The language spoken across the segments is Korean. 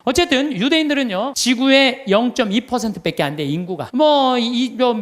어쨌든 유대인들은요 지구의 0.2%밖에 안 돼. 인구가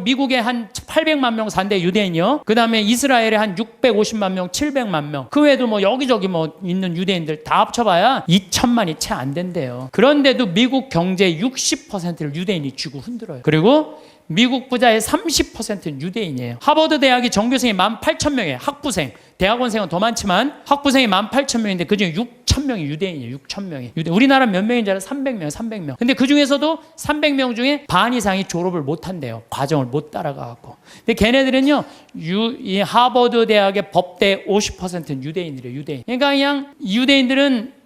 미국에 한 800만 명 산대 유대인이요. 그 다음에 이스라엘에 한 650만 명 700만 명, 그 외에도 여기저기 있는 유대인들 다 합쳐봐야 2천만이 채 안 된대요. 그런데도 미국 경제의 60%를 유대인이 쥐고 흔들어요. 그리고 미국 부자의 30%는 유대인이에요. 하버드 대학이 전교생이 18,000명이에요. 학부생, 대학원생은 더 많지만 학부생이 18,000명인데 그중에 6,000명이 유대인이에요. 6,000명이. 우리나라 몇 명인지 알아요? 300명, 300명. 근데 그 중에서도 300명 중에 반 이상이 졸업을 못 한대요. 과정을 못 따라가갖고. 근데 걔네들은요, 이 하버드 대학의 법대 50%는 유대인이래요. 유대인. 그러니까 그냥 유대인들은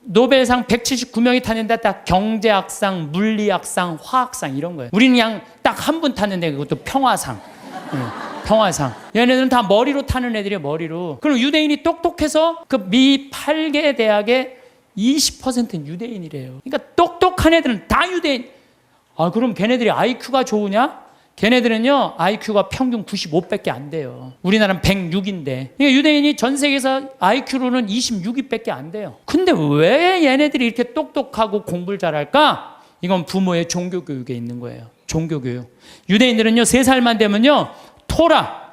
노벨상 179명이 탔는데 딱 경제학상, 물리학상, 화학상 이런 거예요. 우리는 그냥 딱 한 분 탔는데 그것도 평화상. 평화상. 얘네들은 다 머리로 타는 애들이에요. 머리로. 그럼 유대인이 똑똑해서 그 미 8개 대학의 20%는 유대인이래요. 그러니까 똑똑한 애들은 다 유대인. 그럼 걔네들이 IQ가 좋으냐? 걔네들은요 IQ가 평균 95밖에 안 돼요. 우리나라는 106인데. 그러니까 유대인이 전 세계에서 IQ로는 26위밖에 안 돼요. 근데 왜 얘네들이 이렇게 똑똑하고 공부를 잘할까? 이건 부모의 종교교육에 있는 거예요. 종교교육. 유대인들은요 3살만 되면요 토라,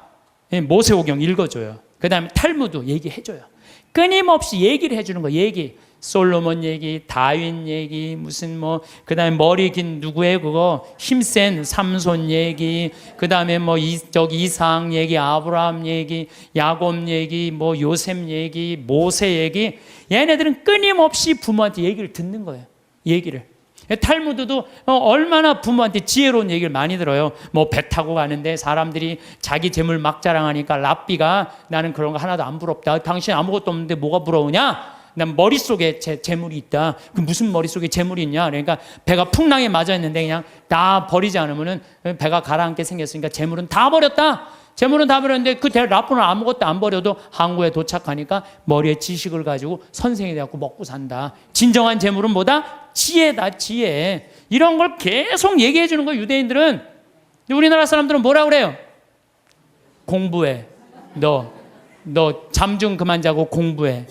모세오경 읽어줘요. 그 다음에 탈무드 얘기해줘요. 끊임없이 얘기를 해주는 거예요. 얘기. 솔로몬 얘기, 다윈 얘기, 그 다음에 머리 긴 누구의 힘센 삼손 얘기, 그 다음에 이삭 얘기, 아브라함 얘기, 야곱 얘기, 요셉 얘기, 모세 얘기. 얘네들은 끊임없이 부모한테 얘기를 듣는 거예요. 얘기를. 탈무드도 얼마나 부모한테 지혜로운 얘기를 많이 들어요. 배 타고 가는데 사람들이 자기 재물 막 자랑하니까 랍비가 나는 그런 거 하나도 안 부럽다. 당신 아무것도 없는데 뭐가 부러우냐? 난 머릿속에 재물이 있다. 그 무슨 머릿속에 재물이 있냐? 그러니까 배가 풍랑에 맞아 있는데 그냥 다 버리지 않으면은 배가 가라앉게 생겼으니까 재물은 다 버렸다. 재물은 다 버렸는데 그 랍비는 아무것도 안 버려도 항구에 도착하니까 머리에 지식을 가지고 선생이 돼갖고 먹고 산다. 진정한 재물은 뭐다? 지혜다, 지혜. 이런 걸 계속 얘기해 주는 거예요, 유대인들은. 우리나라 사람들은 뭐라 그래요? 공부해. 너 잠 좀 그만 자고 공부해.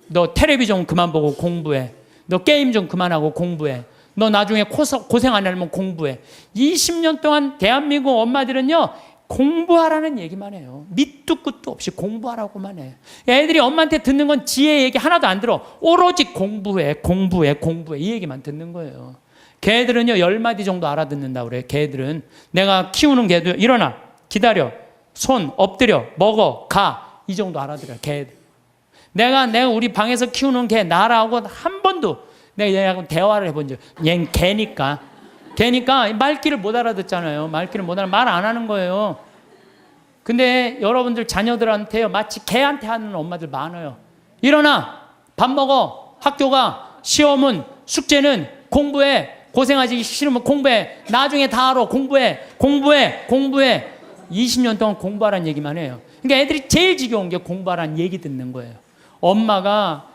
너 텔레비전 그만 보고 공부해. 너 게임 좀 그만하고 공부해. 너 나중에 고생 안 하려면 공부해. 20년 동안 대한민국 엄마들은요 공부하라는 얘기만 해요. 밑도 끝도 없이 공부하라고만 해. 애들이 엄마한테 듣는 건 지혜 얘기 하나도 안 들어. 오로지 공부해 이 얘기만 듣는 거예요. 걔들은요 10마디 정도 알아듣는다고 그래. 걔들은. 내가 키우는 개도 일어나, 기다려, 손 엎드려, 먹어, 가, 이 정도 알아들어요. 걔들. 내가 우리 방에서 키우는 개 나라고 한 번도 내가 얘하고 대화를 해본 적. 얘는 개니까 말귀를 못 알아듣잖아요. 말귀를 못 말 안 하는 거예요. 근데 여러분들 자녀들한테요 마치 개한테 하는 엄마들 많아요. 일어나, 밥 먹어, 학교 가, 시험은, 숙제는, 공부해, 고생하기 싫으면 공부해, 나중에 다 알아, 공부해. 20년 동안 공부하라는 얘기만 해요. 그러니까 애들이 제일 지겨운 게 공부하라는 얘기 듣는 거예요. 엄마가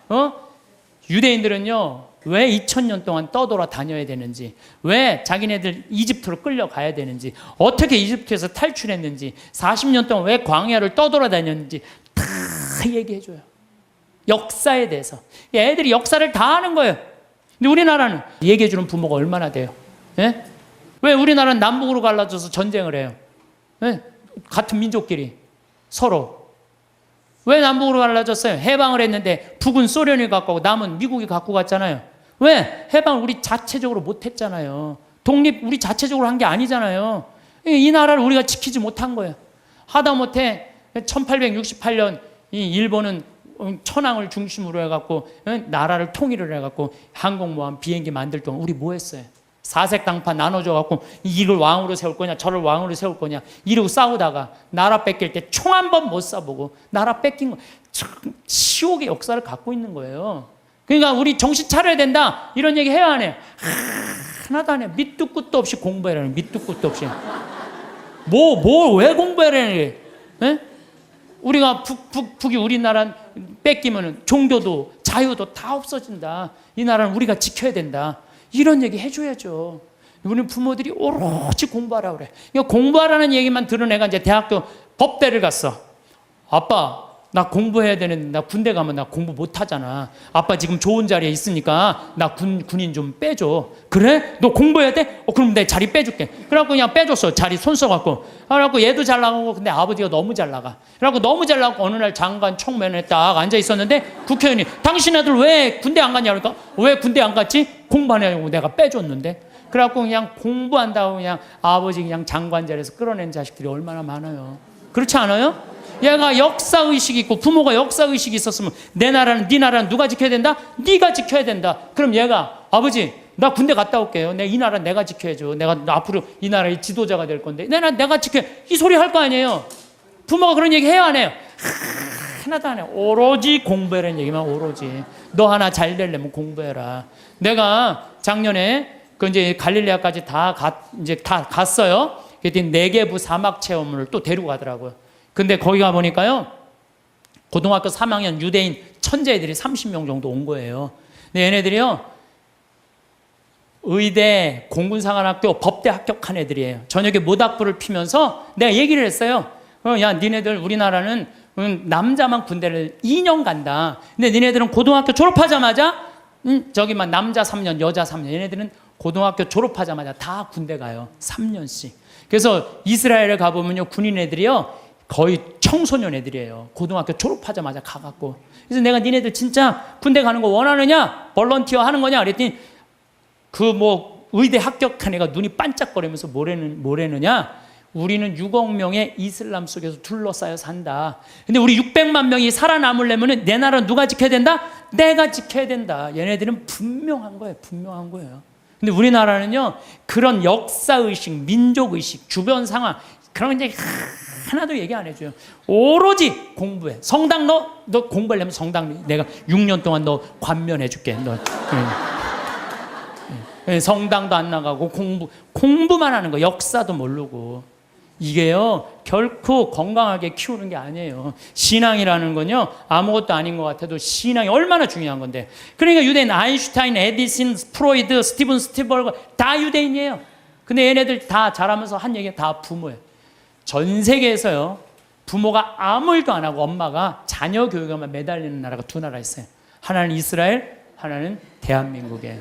유대인들은요 왜 2000년 동안 떠돌아 다녀야 되는지, 왜 자기네들 이집트로 끌려가야 되는지, 어떻게 이집트에서 탈출했는지, 40년 동안 왜 광야를 떠돌아 다녔는지 다 얘기해줘요. 역사에 대해서. 애들이 역사를 다 아는 거예요. 근데 우리나라는 얘기해주는 부모가 얼마나 돼요? 예? 왜 우리나라는 남북으로 갈라져서 전쟁을 해요? 예? 같은 민족끼리 서로. 왜 남북으로 갈라졌어요? 해방을 했는데 북은 소련이 갖고 가고 남은 미국이 갖고 갔잖아요. 왜? 해방을 우리 자체적으로 못했잖아요. 독립 우리 자체적으로 한 게 아니잖아요. 이 나라를 우리가 지키지 못한 거예요. 하다못해 1868년 이 일본은 천황을 중심으로 해갖고 나라를 통일을 해갖고 항공모함 비행기 만들 동안 우리 뭐 했어요? 사색 당파 나눠줘갖고 이걸 왕으로 세울 거냐 저를 왕으로 세울 거냐 이러고 싸우다가 나라 뺏길 때 총 한 번 못 쏴보고 나라 뺏긴 거 치욕의 역사를 갖고 있는 거예요. 그러니까 우리 정신 차려야 된다 이런 얘기 해야 안 해요? 하나도 안 해요. 밑도 끝도 없이 공부해라는 밑도 끝도 없이 왜 공부해라는 게 우리가 북이 우리나라 뺏기면 종교도 자유도 다 없어진다. 이 나라는 우리가 지켜야 된다. 이런 얘기 해줘야죠. 우리 부모들이 오로지 공부하라 그래. 그러니까 공부하라는 얘기만 들은 애가 이제 대학교 법대를 갔어. 아빠, 나 공부해야 되는데 나 군대 가면 나 공부 못하잖아. 아빠 지금 좋은 자리에 있으니까 나 군인 좀 빼줘. 그래? 너 공부해야 돼? 그럼 내 자리 빼줄게. 그래갖고 그냥 빼줬어. 자리 손 써갖고. 그래갖고 얘도 잘 나가고 근데 아버지가 너무 잘 나가. 그래갖고 너무 잘 나가고 어느 날 장관 청면에 딱 앉아 있었는데 국회의원이 당신 아들 왜 군대 안 갔냐 그러니까 왜 군대 안 갔지? 공부하냐고 내가 빼줬는데. 그래갖고 그냥 공부한다고 그냥 아버지 그냥 장관 자리에서 끌어낸 자식들이 얼마나 많아요. 그렇지 않아요? 얘가 역사의식이 있고 부모가 역사의식이 있었으면 내 나라는 네 나라는 누가 지켜야 된다? 네가 지켜야 된다. 그럼 얘가 아버지 나 군대 갔다 올게요. 이 나라 내가 지켜야죠. 내가 앞으로 이 나라의 지도자가 될 건데 내가 지켜. 이 소리 할 거 아니에요. 부모가 그런 얘기 해요 안 해요? 하나도 안 해요. 오로지 공부해라는 얘기만 오로지. 너 하나 잘 되려면 공부해라. 내가 작년에 그 이제 갈릴레아까지 다 갔어요. 그랬더니 네게부 사막 체험을 또 데리고 가더라고요. 근데 거기 가 보니까요, 고등학교 3학년 유대인 천재애들이 30명 정도 온 거예요. 근데 얘네들이요, 의대, 공군사관학교, 법대 합격한 애들이에요. 저녁에 모닥불을 피면서 내가 얘기를 했어요. 야, 니네들 우리나라는 남자만 군대를 2년 간다. 근데 니네들은 고등학교 졸업하자마자 저기만 남자 3년, 여자 3년. 얘네들은 고등학교 졸업하자마자 다 군대 가요. 3년씩. 그래서 이스라엘에 가보면요, 군인 애들이요, 거의 청소년 애들이에요. 고등학교 졸업하자마자 가갖고. 그래서 내가 니네들 진짜 군대 가는 거 원하느냐? 볼런티어 하는 거냐? 그랬더니 의대 합격한 애가 눈이 반짝거리면서 뭐래느냐? 우리는 6억 명의 이슬람 속에서 둘러싸여 산다. 근데 우리 600만 명이 살아남으려면 내 나라는 누가 지켜야 된다? 내가 지켜야 된다. 얘네들은 분명한 거예요. 분명한 거예요. 근데 우리나라는요, 그런 역사의식, 민족의식, 주변 상황, 그런 거 이제 하나도 얘기 안 해줘요. 오로지 공부해. 성당 너 공부하려면 성당 내가 6년 동안 너 관면해줄게. 너 성당도 안 나가고 공부만 하는 거. 역사도 모르고. 이게요, 결코 건강하게 키우는 게 아니에요. 신앙이라는 건요, 아무것도 아닌 것 같아도 신앙이 얼마나 중요한 건데. 그러니까 유대인 아인슈타인, 에디슨, 프로이드, 스티븐 스티벌거 다 유대인이에요. 근데 얘네들 다 자라면서 한 얘기가 다 부모예요. 전 세계에서요, 부모가 아무 일도 안 하고 엄마가 자녀 교육에만 매달리는 나라가 두 나라 있어요. 하나는 이스라엘, 하나는 대한민국에.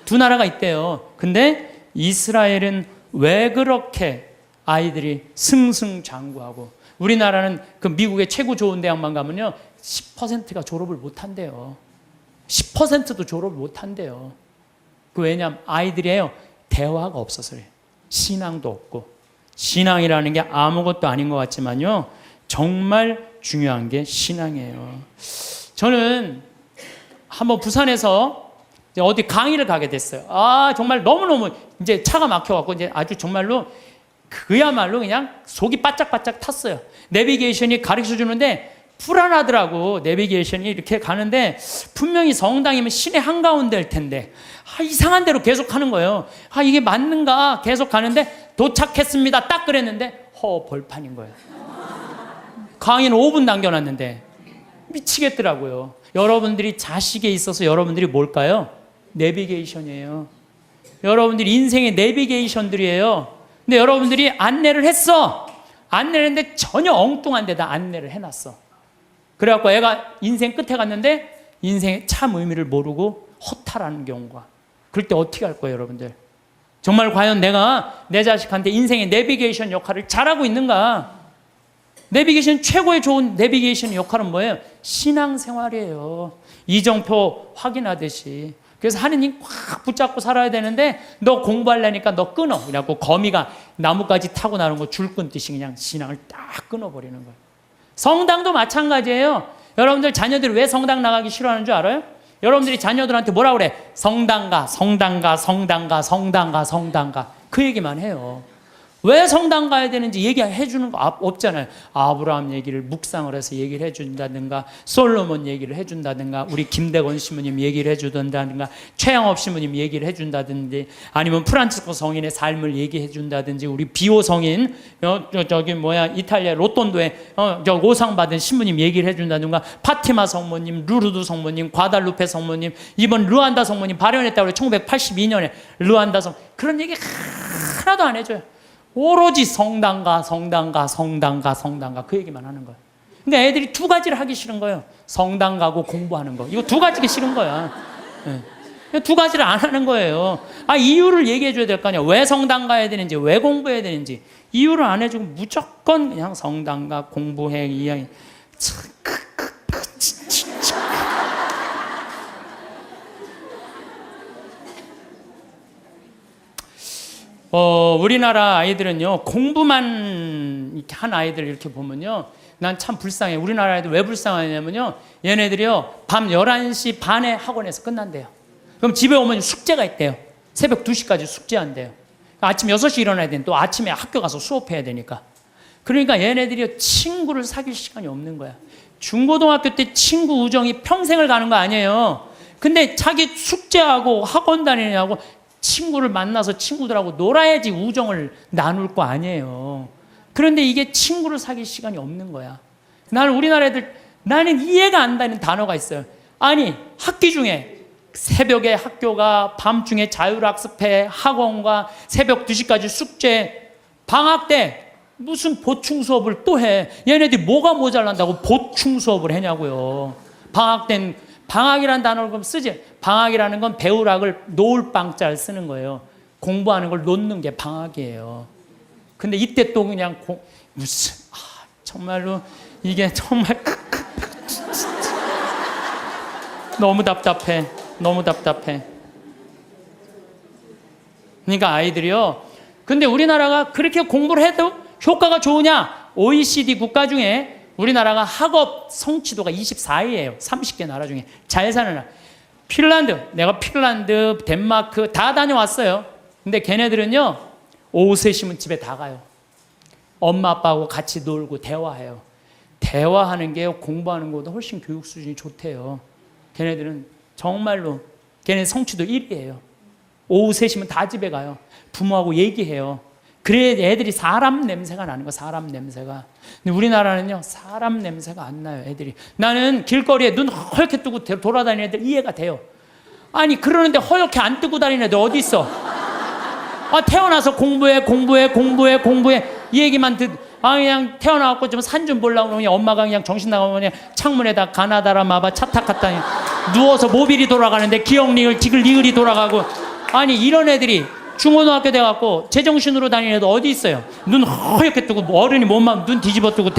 두 나라가 있대요. 근데 이스라엘은 왜 그렇게 아이들이 승승장구하고, 우리나라는 그 미국의 최고 좋은 대학만 가면요, 10%가 졸업을 못 한대요. 10%도 졸업을 못 한대요. 왜냐하면 아이들이에요, 대화가 없어서 그래요. 신앙도 없고. 신앙이라는 게 아무것도 아닌 것 같지만요, 정말 중요한 게 신앙이에요. 저는 한번 부산에서 어디 강의를 가게 됐어요. 정말 너무너무 이제 차가 막혀갖고 이제 아주 정말로 그야말로 그냥 속이 바짝바짝 탔어요. 내비게이션이 가르쳐 주는데 불안하더라고. 내비게이션이 이렇게 가는데 분명히 성당이면 시내 한가운데일 텐데 이상한 대로 계속 하는 거예요. 이게 맞는가 계속 가는데 도착했습니다. 딱 그랬는데 벌판인 거예요. 강의는 5분 남겨놨는데 미치겠더라고요. 여러분들이 자식에 있어서 여러분들이 뭘까요? 내비게이션이에요. 여러분들이 인생의 내비게이션들이에요. 근데 여러분들이 안내를 했어. 안내를 했는데 전혀 엉뚱한 데다 안내를 해놨어. 그래갖고 애가 인생 끝에 갔는데 인생의 참 의미를 모르고 허탈하는 경우가. 그럴 때 어떻게 할 거예요, 여러분들? 정말 과연 내가 내 자식한테 인생의 내비게이션 역할을 잘하고 있는가? 내비게이션 최고의 좋은 내비게이션 역할은 뭐예요? 신앙생활이에요. 이정표 확인하듯이. 그래서 하느님 꽉 붙잡고 살아야 되는데 너 공부하려니까 너 끊어. 그래갖고 거미가 나뭇가지 타고 나는 거 줄 끊듯이 그냥 신앙을 딱 끊어버리는 거예요. 성당도 마찬가지예요. 여러분들 자녀들이 왜 성당 나가기 싫어하는 줄 알아요? 여러분들이 자녀들한테 뭐라고 그래? 성당가, 성당가, 성당가, 성당가, 성당가. 그 얘기만 해요. 왜 성당 가야 되는지 얘기해 주는 거 없잖아요. 아브라함 얘기를 묵상을 해서 얘기를 해준다든가, 솔로몬 얘기를 해준다든가, 우리 김대건 신부님 얘기를 해준다든가, 최양업 신부님 얘기를 해준다든지, 아니면 프란치스코 성인의 삶을 얘기해 준다든지, 우리 비오 성인 이탈리아 로톤도에 오상 받은 신부님 얘기를 해준다든가, 파티마 성모님, 루르드 성모님, 과달루페 성모님, 이번 르완다 성모님 발현했다고 그래. 1982년에 르완다 성, 그런 얘기 하나도 안 해줘요. 오로지 성당가, 성당가, 성당가, 성당가 그 얘기만 하는 거예요. 근데 애들이 두 가지를 하기 싫은 거예요. 성당 가고 공부하는 거. 이거 두 가지가 싫은 거야. 네. 두 가지를 안 하는 거예요. 이유를 얘기해 줘야 될 거 아니야. 왜 성당 가야 되는지, 왜 공부해야 되는지. 이유를 안 해주고 무조건 그냥 성당 가, 공부해, 이야기. 우리나라 아이들은요, 공부만 이렇게 한 아이들 이렇게 보면요, 난 참 불쌍해. 우리나라 아이들 왜 불쌍하냐면요, 얘네들이요, 밤 11시 반에 학원에서 끝난대요. 그럼 집에 오면 숙제가 있대요. 새벽 2시까지 숙제한대요. 아침 6시 일어나야 되는데 또 아침에 학교 가서 수업해야 되니까. 그러니까 얘네들이 친구를 사귈 시간이 없는 거야. 중고등학교 때 친구 우정이 평생을 가는 거 아니에요. 근데 자기 숙제하고 학원 다니냐고 친구를 만나서 친구들하고 놀아야지 우정을 나눌 거 아니에요. 그런데 이게 친구를 사귈 시간이 없는 거야. 우리나라 애들, 나는 이해가 안 되는 단어가 있어요. 아니, 학기 중에 새벽에 학교가, 밤중에 자율학습회, 학원과 새벽 2시까지 숙제, 방학 때 무슨 보충 수업을 또 해. 얘네들이 뭐가 모자란다고 보충 수업을 하냐고요. 방학 땐, 방학이라는 단어를 그럼 쓰지. 방학이라는 건 배우락을 놓을 방자를 쓰는 거예요. 공부하는 걸 놓는 게 방학이에요. 근데 이때 또 그냥 정말로 이게 정말 너무 답답해. 너무 답답해. 그러니까 아이들이요. 근데 우리나라가 그렇게 공부를 해도 효과가 좋으냐? OECD 국가 중에 우리나라가 학업 성취도가 24위예요. 30개 나라 중에. 잘 사는 나라. 핀란드, 내가 핀란드, 덴마크 다 다녀왔어요. 근데 걔네들은요, 오후 3시면 집에 다 가요. 엄마 아빠하고 같이 놀고 대화해요. 대화하는 게 공부하는 것보다 훨씬 교육 수준이 좋대요. 걔네들은 정말로, 걔네 성취도 1위예요. 오후 3시면 다 집에 가요. 부모하고 얘기해요. 그래야 애들이 사람 냄새가 나는 거, 사람 냄새가. 근데 우리나라는요, 사람 냄새가 안 나요, 애들이. 나는 길거리에 눈 허옇게 뜨고 돌아다니는 애들 이해가 돼요. 아니, 그러는데 허옇게 안 뜨고 다니는 애들 어디 있어? 태어나서 공부해. 이 얘기만 그냥 태어나갖고 좀 산 좀 보려고 그러면 엄마가 그냥 정신 나가면 그냥 창문에다 가나다라 마바 차탁 갖다 누워서 모빌이 돌아가는데 기억리을 지글리을이 돌아가고. 아니, 이런 애들이 중고등학교 돼갖고 제정신으로 다니는 애들 어디 있어요? 눈 허옇게 뜨고 어른이 몸만 눈 뒤집어 뜨고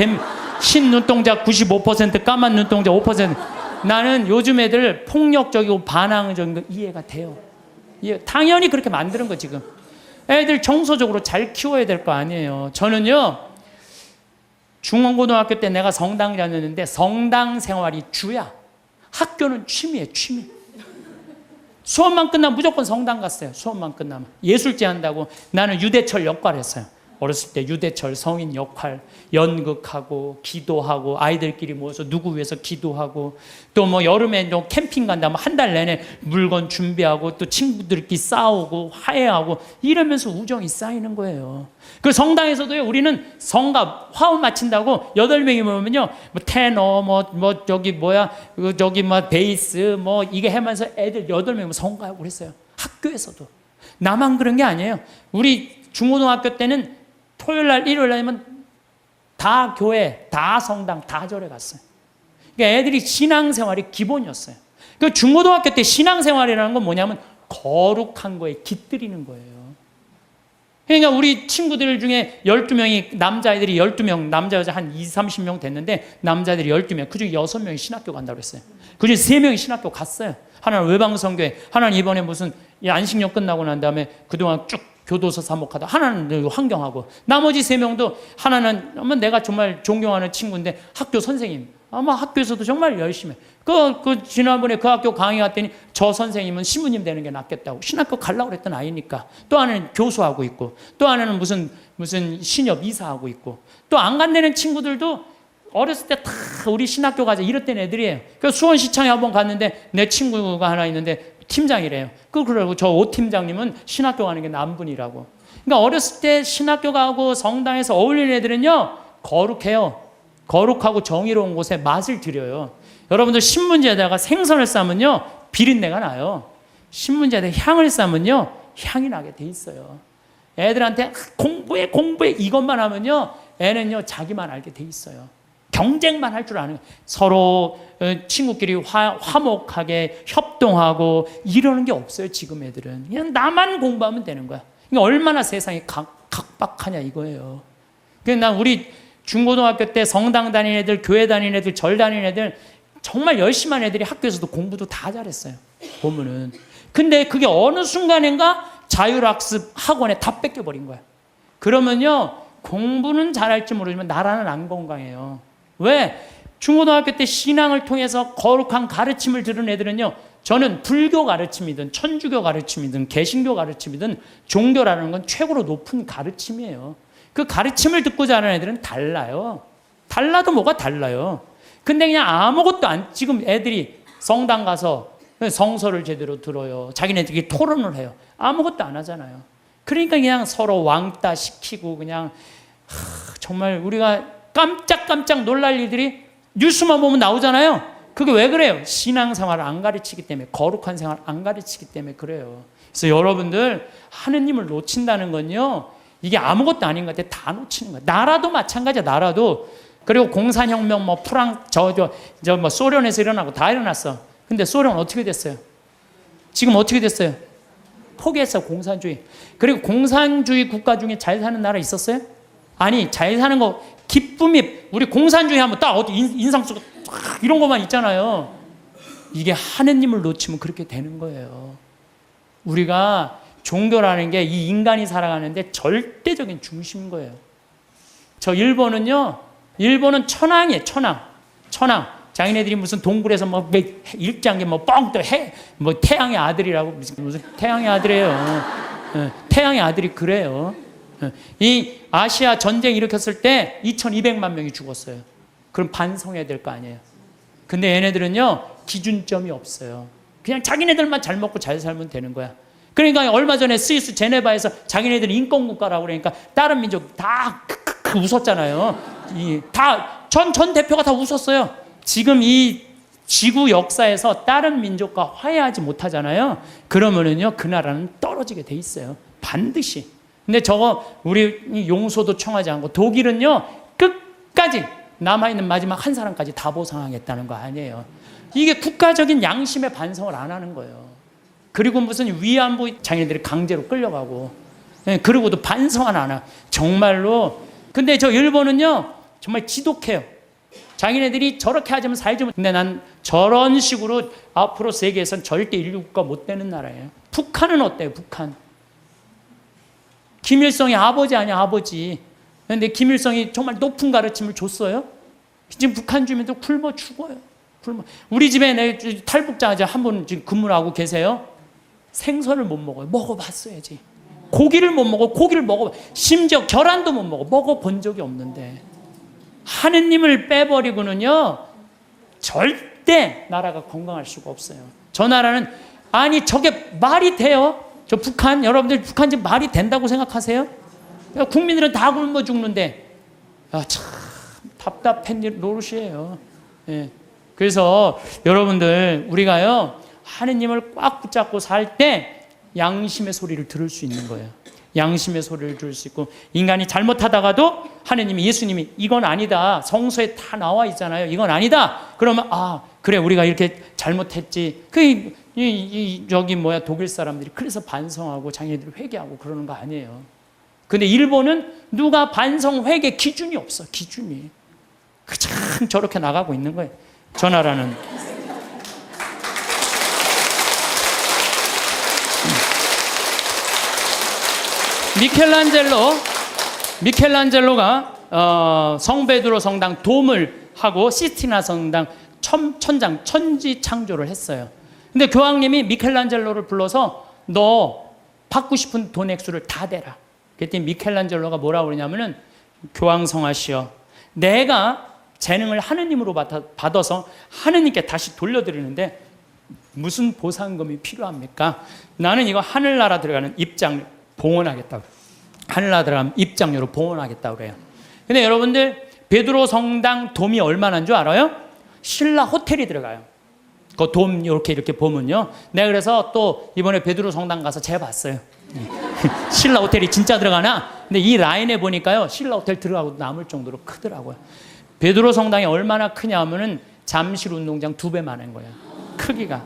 흰 눈동자 95%, 까만 눈동자 5%. 나는 요즘 애들 폭력적이고 반항적인 거 이해가 돼요. 당연히 그렇게 만드는 거 지금. 애들 정서적으로 잘 키워야 될 거 아니에요. 저는요, 중고등학교 때 내가 성당 다녔는데 성당 생활이 주야. 학교는 취미예요, 취미. 수업만 끝나면 무조건 성당 갔어요. 수업만 끝나면. 예술제 한다고 나는 유대철 역할 했어요. 어렸을 때 유대철 성인 역할, 연극하고 기도하고 아이들끼리 모여서 누구 위해서 기도하고 또 뭐 여름에 좀 캠핑 간다면 한 달 내내 물건 준비하고 또 친구들끼리 싸우고 화해하고 이러면서 우정이 쌓이는 거예요. 그 성당에서도요, 우리는 성가 화음 마친다고 8명이 모이면요, 뭐 테너 저기 베이스 이게 하면서 애들 8명이 성가하고 그랬어요. 학교에서도. 나만 그런 게 아니에요. 우리 중고등학교 때는 토요일 날, 일요일 날이면 다 교회, 다 성당, 다 절에 갔어요. 그러니까 애들이 신앙생활이 기본이었어요. 그 중고등학교 때 신앙생활이라는 건 뭐냐면 거룩한 거에 깃들이는 거예요. 그러니까 우리 친구들 중에 12명이, 남자애들이 12명, 남자, 여자 한 20, 30명 됐는데 남자들이 12명, 그중에 6명이 신학교 간다고 그랬어요. 그중에 3명이 신학교 갔어요. 하나는 외방선교회, 하나는 이번에 무슨 안식년 끝나고 난 다음에 그동안 쭉 교도소 사목하다, 하나는 환경하고, 나머지 3명도 하나는 아마 내가 정말 존경하는 친구인데 학교 선생님, 아마 학교에서도 정말 열심히 해. 지난번에 그 학교 강의 갔더니 저 선생님은 신부님 되는 게 낫겠다고 신학교 가려고 그랬던 아이니까. 또 하나는 교수하고 있고, 또 하나는 무슨 신협 이사하고 있고, 또 안 간다는 친구들도 어렸을 때 다 우리 신학교 가자 이랬던 애들이에요. 그래서 수원시청에 한번 갔는데 내 친구가 하나 있는데 팀장이래요. 그러고 저 오 팀장님은 신학교 가는 게 남분이라고. 그러니까 어렸을 때 신학교 가고 성당에서 어울리는 애들은요, 거룩해요. 거룩하고 정의로운 곳에 맛을 들여요. 여러분들 신문지에다가 생선을 싸면요, 비린내가 나요. 신문지에다가 향을 싸면요, 향이 나게 돼 있어요. 애들한테 공부해 이것만 하면요, 애는요 자기만 알게 돼 있어요. 경쟁만 할 줄 아는 거예요. 서로 친구끼리 화목하게 협동하고 이러는 게 없어요. 지금 애들은 그냥 나만 공부하면 되는 거야. 그러니까 얼마나 세상이 각박하냐 이거예요. 그러니까 난 우리 중고등학교 때 성당 다니는 애들, 교회 다니는 애들, 절 다니는 애들 정말 열심한 애들이 학교에서도 공부도 다 잘했어요. 보면은. 근데 그게 어느 순간인가 자율학습 학원에 다 뺏겨버린 거야. 그러면요 공부는 잘할지 모르지만 나라는 안 건강해요. 왜? 중고등학교 때 신앙을 통해서 거룩한 가르침을 들은 애들은요, 저는 불교 가르침이든 천주교 가르침이든 개신교 가르침이든 종교라는 건 최고로 높은 가르침이에요. 그 가르침을 듣고 자라는 애들은 달라요. 달라도 뭐가 달라요. 근데 그냥 아무것도 안, 지금 애들이 성당 가서 성서를 제대로 들어요. 자기네들끼리 토론을 해요. 아무것도 안 하잖아요. 그러니까 그냥 서로 왕따 시키고 그냥 정말 우리가 깜짝깜짝 놀랄 일들이 뉴스만 보면 나오잖아요. 그게 왜 그래요? 신앙생활을 안 가르치기 때문에, 거룩한 생활을 안 가르치기 때문에 그래요. 그래서 여러분들 하느님을 놓친다는 건요, 이게 아무것도 아닌 것 같아. 다 놓치는 거야. 나라도 마찬가지야. 나라도. 그리고 공산혁명 뭐 뭐 소련에서 일어나고 다 일어났어. 근데 소련은 어떻게 됐어요? 지금 어떻게 됐어요? 포기했어. 공산주의. 그리고 공산주의 국가 중에 잘 사는 나라 있었어요? 아니, 잘 사는 거 기쁨이, 우리 공산주의 하면 딱 어디 인상 쓰고 이런 것만 있잖아요. 이게 하느님을 놓치면 그렇게 되는 거예요. 우리가 종교라는 게 이 인간이 살아가는데 절대적인 중심인 거예요. 저 일본은요, 일본은 천황이에요. 천황. 자기네들이 무슨 동굴에서 뭐 일장에 뭐 뻥 또 뭐 태양의 아들이라고 무슨 태양의 아들이에요. 태양의 아들이 그래요. 이 아시아 전쟁 일으켰을 때 2200만 명이 죽었어요. 그럼 반성해야 될 거 아니에요. 근데 얘네들은요 기준점이 없어요. 그냥 자기네들만 잘 먹고 잘 살면 되는 거야. 그러니까 얼마 전에 스위스 제네바에서 자기네들이 인권국가라고 그러니까 다른 민족 다 웃었잖아요. 전 대표가 다 웃었어요. 지금 이 지구 역사에서 다른 민족과 화해하지 못하잖아요. 그러면은요 그 나라는 떨어지게 돼 있어요. 반드시. 근데 저거 우리 용서도 청하지 않고 독일은요 끝까지 남아있는 마지막 한 사람까지 다 보상하겠다는 거 아니에요. 이게 국가적인 양심의 반성을 안 하는 거예요. 그리고 무슨 위안부 자기네들이 강제로 끌려가고, 그러고도 반성 안 하나. 정말로. 근데 저 일본은요 정말 지독해요. 자기네들이 저렇게 하자면 살지 못. 근데 난 저런 식으로 앞으로 세계에선 절대 인류국가 못 되는 나라예요. 북한은 어때요? 북한. 김일성이 아버지 아니야, 아버지. 근데 김일성이 정말 높은 가르침을 줬어요. 지금 북한 주민들 굶어 죽어요. 우리 집에 내 탈북자 한 분 지금 근무를 하고 계세요. 생선을 못 먹어요. 먹어봤어야지. 고기를 못 먹어. 고기를 먹어. 심지어 계란도 못 먹어. 먹어본 적이 없는데. 하느님을 빼버리고는요 절대 나라가 건강할 수가 없어요. 저 나라는, 아니 저게 말이 돼요? 저 북한, 여러분들 북한 지금 말이 된다고 생각하세요? 국민들은 다 굶어 죽는데. 참 답답한 노릇이에요. 예. 그래서 여러분들 우리가요 하느님을 꽉 붙잡고 살 때 양심의 소리를 들을 수 있는 거예요. 양심의 소리를 들을 수 있고, 인간이 잘못하다가도 하느님이, 예수님이 이건 아니다, 성서에 다 나와 있잖아요, 이건 아니다, 그러면 그래 우리가 이렇게 잘못했지. 독일 사람들이 그래서 반성하고 자기네들 회개하고 그러는 거 아니에요. 근데 일본은 누가 반성 회개 기준이 없어. 기준이 참 저렇게 나가고 있는 거예요. 저 나라는. 미켈란젤로가 성베드로 성당 돔을 하고 시스티나 성당 천장 천지 창조를 했어요. 근데 교황님이 미켈란젤로를 불러서 너 받고 싶은 돈 액수를 다 대라. 그랬더니 미켈란젤로가 뭐라고 그러냐면은, 교황성하시여, 내가 재능을 하느님으로 받아서 하느님께 다시 돌려드리는데 무슨 보상금이 필요합니까? 나는 이거 하늘나라 들어가는 입장 봉헌하겠다고. 하늘나라 들어가면 입장료로 봉헌하겠다고 그래요. 근데 여러분들 베드로 성당 돔이 얼마나인 줄 알아요? 신라 호텔이 들어가요. 그 돔 이렇게 보면요. 내가 그래서 또 이번에 베드로 성당 가서 재봤어요. 신라 호텔이 진짜 들어가나? 근데 이 라인에 보니까요 신라 호텔 들어가고 남을 정도로 크더라고요. 베드로 성당이 얼마나 크냐 하면은 잠실 운동장 2배 많은 거야. 크기가.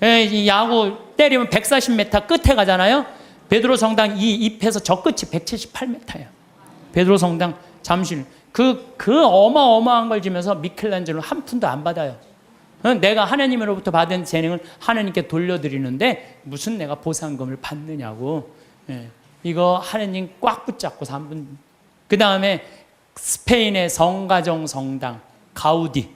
이 야구 때리면 140m 끝에 가잖아요. 베드로 성당 이 잎에서 저 끝이 178m예요. 베드로 성당 잠실. 그 어마어마한 걸 지면서 미켈란젤로 한 푼도 안 받아요. 내가 하나님으로부터 받은 재능을 하나님께 돌려드리는데 무슨 내가 보상금을 받느냐고. 이거 하나님 꽉 붙잡고 3분. 그 다음에 스페인의 성가정 성당 가우디.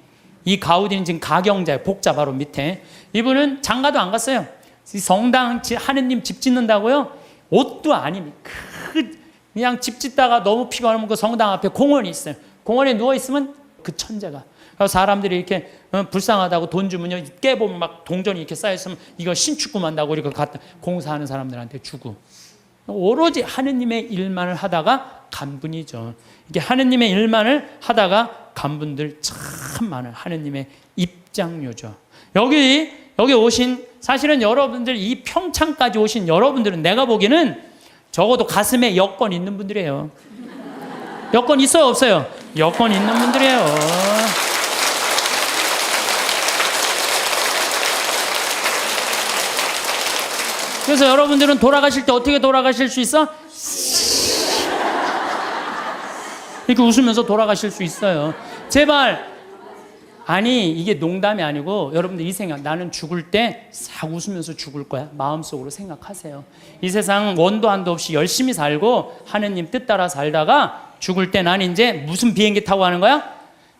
이 가우디는 지금 가경자예요. 복자 바로 밑에. 이분은 장가도 안 갔어요. 이 성당 하느님 집 짓는다고요? 옷도 아닙니다. 그냥 집 짓다가 너무 피곤하면 그 성당 앞에 공원이 있어요. 공원에 누워있으면 그 천재가. 사람들이 이렇게 불쌍하다고 돈 주면요. 깨보면 막 동전이 이렇게 쌓여있으면 이거 신축금 한다고 이렇게 갖다 공사하는 사람들한테 주고. 오로지 하느님의 일만을 하다가 간 분이죠. 이게 하느님의 일만을 하다가 간 분들 참 많아요. 하느님의 입장료죠. 여기 오신 사실은 여러분들 이 평창까지 오신 여러분들은 내가 보기에는 적어도 가슴에 여권 있는 분들이에요. 여권 있어요 없어요? 여권 있는 분들이에요. 그래서 여러분들은 돌아가실 때 어떻게 돌아가실 수 있어? 이렇게 웃으면서 돌아가실 수 있어요. 제발. 아니 이게 농담이 아니고 여러분들 이 생각, 나는 죽을 때 싹 웃으면서 죽을 거야. 마음속으로 생각하세요. 이 세상 원도 한도 없이 열심히 살고 하느님 뜻 따라 살다가 죽을 때 난 이제 무슨 비행기 타고 가는 거야?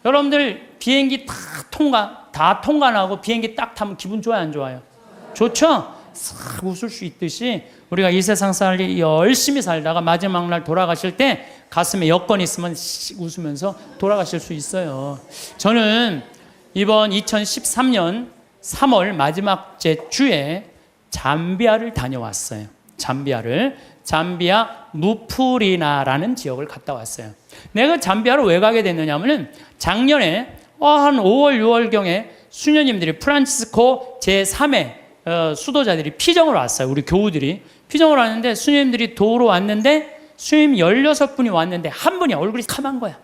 여러분들 비행기 다 통과하고 비행기 딱 타면 기분 좋아요 안 좋아요? 좋죠? 싹 웃을 수 있듯이 우리가 이 세상 살기 열심히 살다가 마지막 날 돌아가실 때 가슴에 여권 있으면 웃으면서 돌아가실 수 있어요. 저는 이번 2013년 3월 마지막 주에 잠비아를 다녀왔어요. 잠비아 무프리나라는 지역을 갔다 왔어요. 내가 잠비아를 왜 가게 됐느냐 하면은 작년에 한 5월 6월경에 수녀님들이 프란치스코 제3회 수도자들이 피정을 왔어요. 우리 교우들이 피정을 왔는데 수녀님들이 도우러 왔는데 수녀님 16분이 왔는데 한 분이 얼굴이 까만 거야.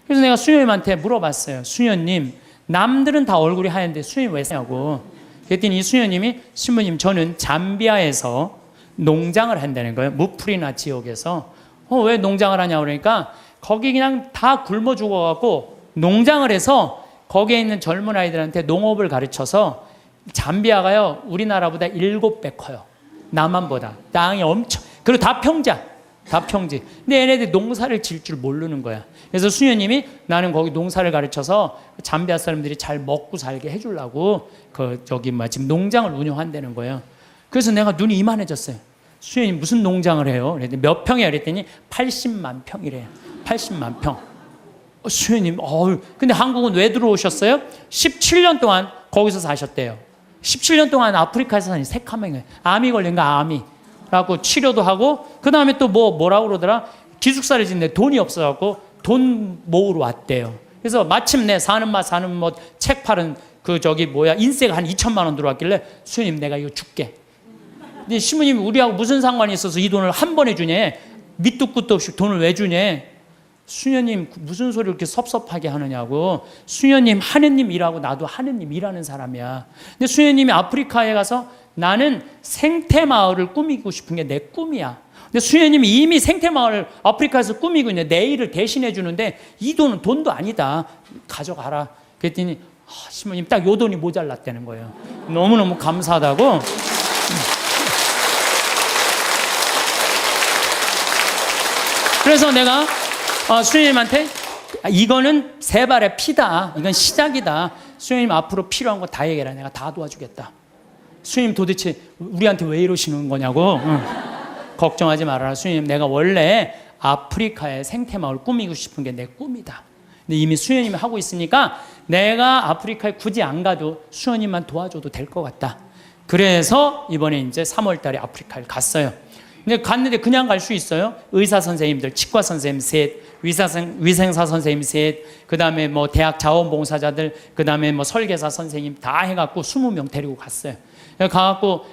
그래서 내가 수녀님한테 물어봤어요. 수녀님, 남들은 다 얼굴이 하얀데 수녀님 왜 하냐고. 그랬더니 이 수녀님이 신부님 저는 잠비아에서 농장을 한다는 거예요. 무프리나 지역에서. 왜 농장을 하냐고 그러니까 거기 그냥 다 굶어 죽어갖고 농장을 해서 거기에 있는 젊은 아이들한테 농업을 가르쳐서 잠비아가요 우리나라보다 7배 커요. 남한보다. 땅이 엄청. 그리고 다 평지. 근데 얘네들이 농사를 질 줄 모르는 거야. 그래서 수녀님이 나는 거기 농사를 가르쳐서 잠비아 사람들이 잘 먹고 살게 해주려고 지금 농장을 운영한다는 거예요. 그래서 내가 눈이 이만해졌어요. 수녀님 무슨 농장을 해요? 그랬더니 몇 평이야? 그랬더니 80만 평이래요. 80만 평. 수녀님, 근데 한국은 왜 들어오셨어요? 17년 동안 거기서 사셨대요. 17년 동안 아프리카에서 사니 새카맹이에요. 암이 걸린 거 암이. 라고 치료도 하고 그 다음에 또 뭐라고 그러더라? 기숙사를 짓는데 돈이 없어갖고 돈 모으러 왔대요. 그래서 마침내 사는 맛 책 팔은 인세가 한 2천만 원 들어왔길래 수녀님 내가 이거 줄게. 근데 신부님 우리하고 무슨 상관이 있어서 이 돈을 한 번에 주냐? 밑도 끝도 없이 돈을 왜 주냐? 수녀님 무슨 소리를 이렇게 섭섭하게 하느냐고. 수녀님 하느님 일하고 나도 하느님 일하는 사람이야. 근데 수녀님이 아프리카에 가서 나는 생태마을을 꾸미고 싶은 게 내 꿈이야. 근데 수녀님이 이미 생태마을을 아프리카에서 꾸미고 있는데 내 일을 대신해 주는데 이 돈은 돈도 아니다. 가져가라. 그랬더니 신부님 딱 요 돈이 모자랐다는 거예요. 너무너무 감사하다고. 그래서 내가 수녀님한테 이거는 세 발의 피다. 이건 시작이다. 수녀님 앞으로 필요한 거 다 얘기해라. 내가 다 도와주겠다. 수녀님 도대체 우리한테 왜 이러시는 거냐고. 걱정하지 말아라. 수녀님 내가 원래 아프리카의 생태마을 꾸미고 싶은 게 내 꿈이다. 근데 이미 수녀님이 하고 있으니까 내가 아프리카에 굳이 안 가도 수녀님만 도와줘도 될 것 같다. 그래서 이번에 이제 3월 달에 아프리카를 갔어요. 근데 갔는데 그냥 갈 수 있어요? 의사 선생님들, 치과 선생님 셋, 위생사 선생님 셋, 그 다음에 대학 자원봉사자들, 그 다음에 설계사 선생님 다 해갖고 20명 데리고 갔어요. 가갖고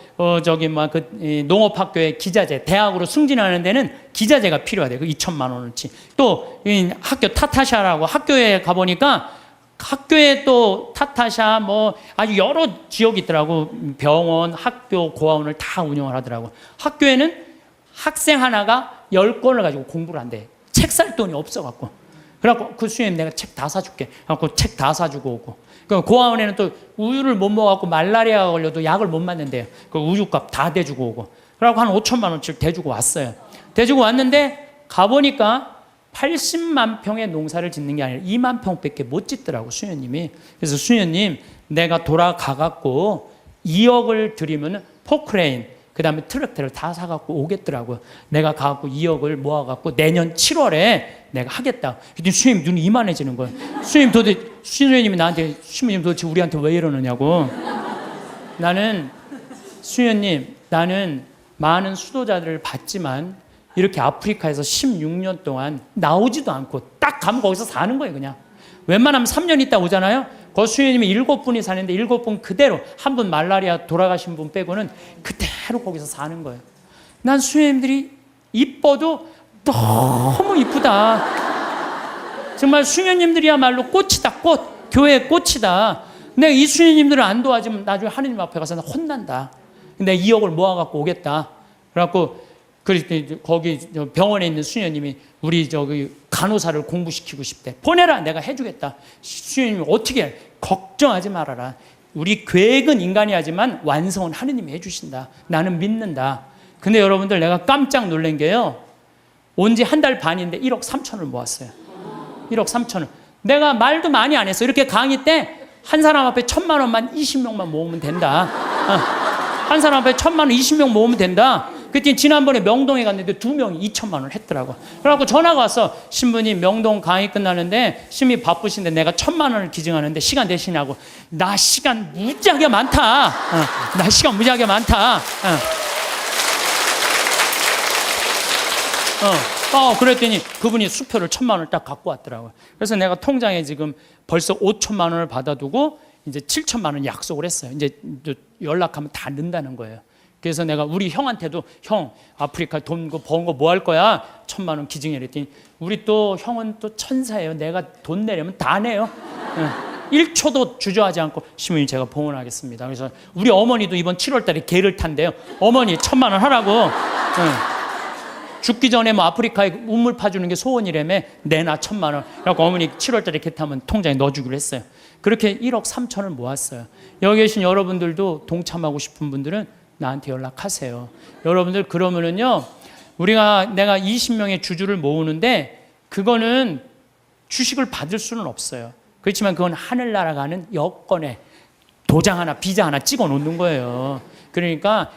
농업학교에 기자재, 대학으로 승진하는 데는 기자재가 필요하대. 그 2천만 원어치. 또 학교 타타샤라고 학교에 가보니까 학교에 또 타타샤 아주 여러 지역이 있더라고. 병원, 학교, 고아원을 다 운영을 하더라고. 학교에는 학생 하나가 10권을 가지고 공부를 한대. 책 살 돈이 없어갖고. 그래갖고 그 수녀님 내가 책 다 사줄게. 그래갖고 책 다 사주고 오고. 그 고아원에는 또 우유를 못 먹어갖고 말라리아가 걸려도 약을 못 맞는데요. 그 우유값 다 대주고 오고. 그래갖고 한 5천만 원치를 대주고 왔어요. 대주고 왔는데 가보니까 80만 평의 농사를 짓는 게 아니라 2만 평밖에 못 짓더라고, 수녀님이. 그래서 수녀님, 내가 돌아가갖고 2억을 드리면 포크레인, 그 다음에 트랙터를 다 사갖고 오겠더라고요. 내가 가갖고 2억을 모아갖고 내년 7월에 내가 하겠다. 그랬더니 수녀님 눈이 이만해지는 거예요. 수녀님이 나한테, 수녀님 도대체 우리한테 왜 이러느냐고. 수녀님, 나는 많은 수도자들을 봤지만 이렇게 아프리카에서 16년 동안 나오지도 않고 딱 가면 거기서 사는 거예요, 그냥. 웬만하면 3년 있다 오잖아요. 그 수녀님이 7분이 사는데 7분 그대로, 한 분 말라리아 돌아가신 분 빼고는 그대로 거기서 사는 거예요. 난 수녀님들이 이뻐도 너무 이쁘다. 정말 수녀님들이야말로 꽃이다, 꽃. 교회의 꽃이다. 내가 이 수녀님들을 안 도와주면 나중에 하느님 앞에 가서 나 혼난다. 내가 2억을 모아갖고 오겠다. 그래갖고 거기 병원에 있는 수녀님이 우리 간호사를 공부시키고 싶대. 보내라, 내가 해주겠다. 수녀님이 어떻게 해? 걱정하지 말아라. 우리 계획은 인간이 하지만 완성은 하느님이 해주신다. 나는 믿는다. 근데 여러분들, 내가 깜짝 놀란 게요, 온 지 한 달 반인데 1억 3천을 모았어요. 1억 3천을. 내가 말도 많이 안 했어. 이렇게 강의 때 한 사람 앞에 1,000만 원만 20명만 모으면 된다. 한 사람 앞에 1,000만 원 20명 모으면 된다. 그때 지난번에 명동에 갔는데 2명이 2천만 원을 했더라고. 그래갖고 전화가 왔어. 신부님, 명동 강의 끝나는데 신부님 바쁘신데 내가 1,000만 원을 기증하는데 시간 되시냐고. 나 시간 무지하게 많다. 나 시간 무지하게 많다. 그랬더니 그분이 수표를 1,000만 원을 딱 갖고 왔더라고요. 그래서 내가 통장에 지금 벌써 5천만 원을 받아두고 이제 7천만 원 약속을 했어요. 이제 연락하면 다 넣는다는 거예요. 그래서 내가 우리 형한테도, 형, 아프리카 돈 번 거 뭐 할 거야? 1,000만 원 기증해. 그랬더니 우리 또 형은 또 천사예요. 내가 돈 내려면 다 내요. 1초도 주저하지 않고, 시모님 제가 봉헌하겠습니다. 그래서 우리 어머니도 이번 7월 달에 개를 탄대요. 어머니 1,000만 원 하라고. 죽기 전에 아프리카에 우물 파주는 게 소원이라며. 내놔 1,000만 원. 그래서 어머니 7월 달에 개 타면 통장에 넣어주기로 했어요. 그렇게 1억 3천을 모았어요. 여기 계신 여러분들도 동참하고 싶은 분들은 나한테 연락하세요. 여러분들, 그러면은요, 내가 20명의 주주를 모으는데 그거는 주식을 받을 수는 없어요. 그렇지만 그건 하늘나라 가는 여권에 도장 하나, 비자 하나 찍어 놓는 거예요. 그러니까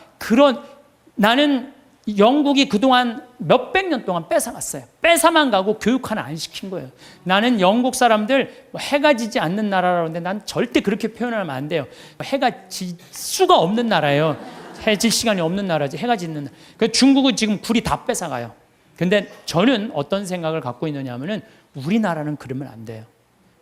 나는 영국이 그동안 몇백 년 동안 뺏어갔어요. 뺏어만 가고 교육 하나 안 시킨 거예요. 나는 영국 사람들 해가 지지 않는 나라라는데 난 절대 그렇게 표현하면 안 돼요. 해가 질 수가 없는 나라예요. 해 질 시간이 없는 나라지, 해가 짓는 나라. 그 중국은 지금 굴이 다 뺏어가요. 근데 저는 어떤 생각을 갖고 있느냐 하면은, 우리나라는 그러면 안 돼요.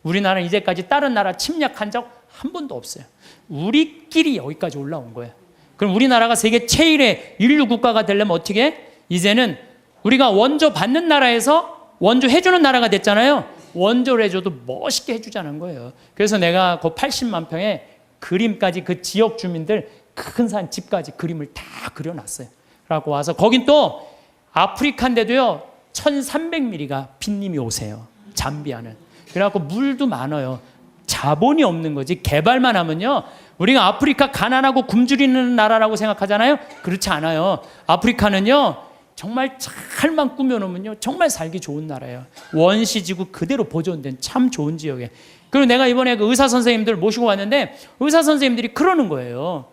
우리나라는 이제까지 다른 나라 침략한 적 한 번도 없어요. 우리끼리 여기까지 올라온 거예요. 그럼 우리나라가 세계 제1의 인류 국가가 되려면 어떻게 해? 이제는 우리가 원조 받는 나라에서 원조 해주는 나라가 됐잖아요. 원조를 해줘도 멋있게 해주자는 거예요. 그래서 내가 그 80만 평에 그림까지, 그 지역 주민들 큰 산 집까지 그림을 다 그려놨어요. 그래갖고 와서, 거긴 또 아프리카인데도요 1300mm가 빈님이 오세요. 잠비아는. 그래갖고 물도 많아요. 자본이 없는 거지. 개발만 하면요, 우리가 아프리카 가난하고 굶주리는 나라라고 생각하잖아요. 그렇지 않아요. 아프리카는요, 정말 잘만 꾸며놓으면요 정말 살기 좋은 나라예요. 원시지구 그대로 보존된 참 좋은 지역에. 그리고 내가 이번에 그 의사 선생님들 모시고 왔는데, 의사 선생님들이 그러는 거예요.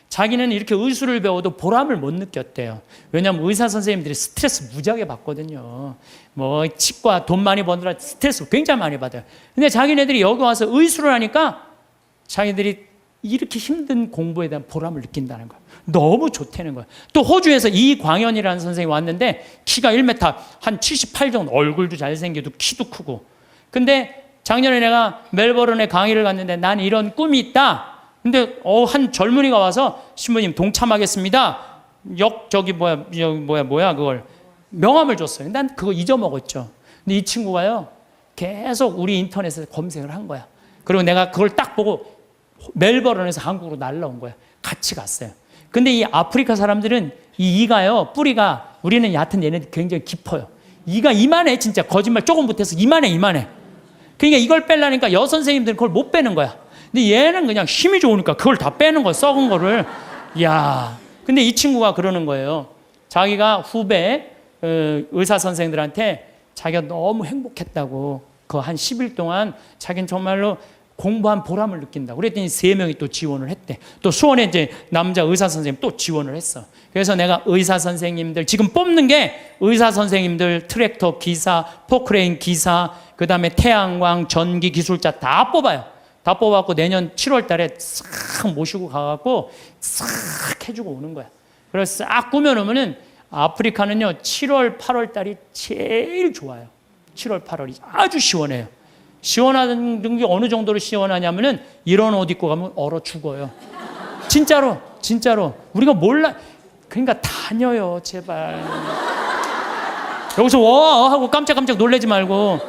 자기는 이렇게 의술을 배워도 보람을 못 느꼈대요. 왜냐하면 의사 선생님들이 스트레스 무지하게 받거든요. 치과 돈 많이 버느라 스트레스 굉장히 많이 받아요. 근데 자기네들이 여기 와서 의술을 하니까 자기들이 이렇게 힘든 공부에 대한 보람을 느낀다는 거예요. 너무 좋다는 거예요. 또 호주에서 이광현이라는 선생님이 왔는데, 키가 1m 한 78 정도, 얼굴도 잘생기고 키도 크고. 근데 작년에 내가 멜버른에 강의를 갔는데, 난 이런 꿈이 있다. 근데 한 젊은이가 와서 신부님 동참하겠습니다. 그걸 명함을 줬어요. 난 그거 잊어먹었죠. 근데 이 친구가요, 계속 우리 인터넷에서 검색을 한 거야. 그리고 내가 그걸 딱 보고 멜버른에서 한국으로 날라온 거야. 같이 갔어요. 근데 이 아프리카 사람들은 이 이가요, 뿌리가, 우리는 얕은 얘네들 굉장히 깊어요. 이가 이만해, 진짜. 거짓말 조금 못해서 이만해. 그러니까 이걸 빼려니까 여선생님들은 그걸 못 빼는 거야. 근데 얘는 그냥 힘이 좋으니까 그걸 다 빼는 거야, 썩은 거를. 이야. 근데 이 친구가 그러는 거예요. 자기가 후배 의사 선생들한테 자기가 너무 행복했다고, 그 한 10일 동안 자기는 정말로 공부한 보람을 느낀다고. 그랬더니 3명이 또 지원을 했대. 또 수원에 이제 남자 의사 선생님 또 지원을 했어. 그래서 내가 의사 선생님들, 지금 뽑는 게 의사 선생님들, 트랙터 기사, 포크레인 기사, 그 다음에 태양광, 전기 기술자 다 뽑아요. 다 뽑아갖고 내년 7월 달에 싹 모시고 가갖고 싹 해주고 오는 거야. 그래서 싹 꾸며놓으면은 아프리카는요, 7월, 8월 달이 제일 좋아요. 7월, 8월이 아주 시원해요. 시원한 게 어느 정도로 시원하냐면은 이런 옷 입고 가면 얼어 죽어요. 진짜로. 우리가 몰라. 그러니까 다녀요, 제발. 여기서 와 하고 깜짝깜짝 놀라지 말고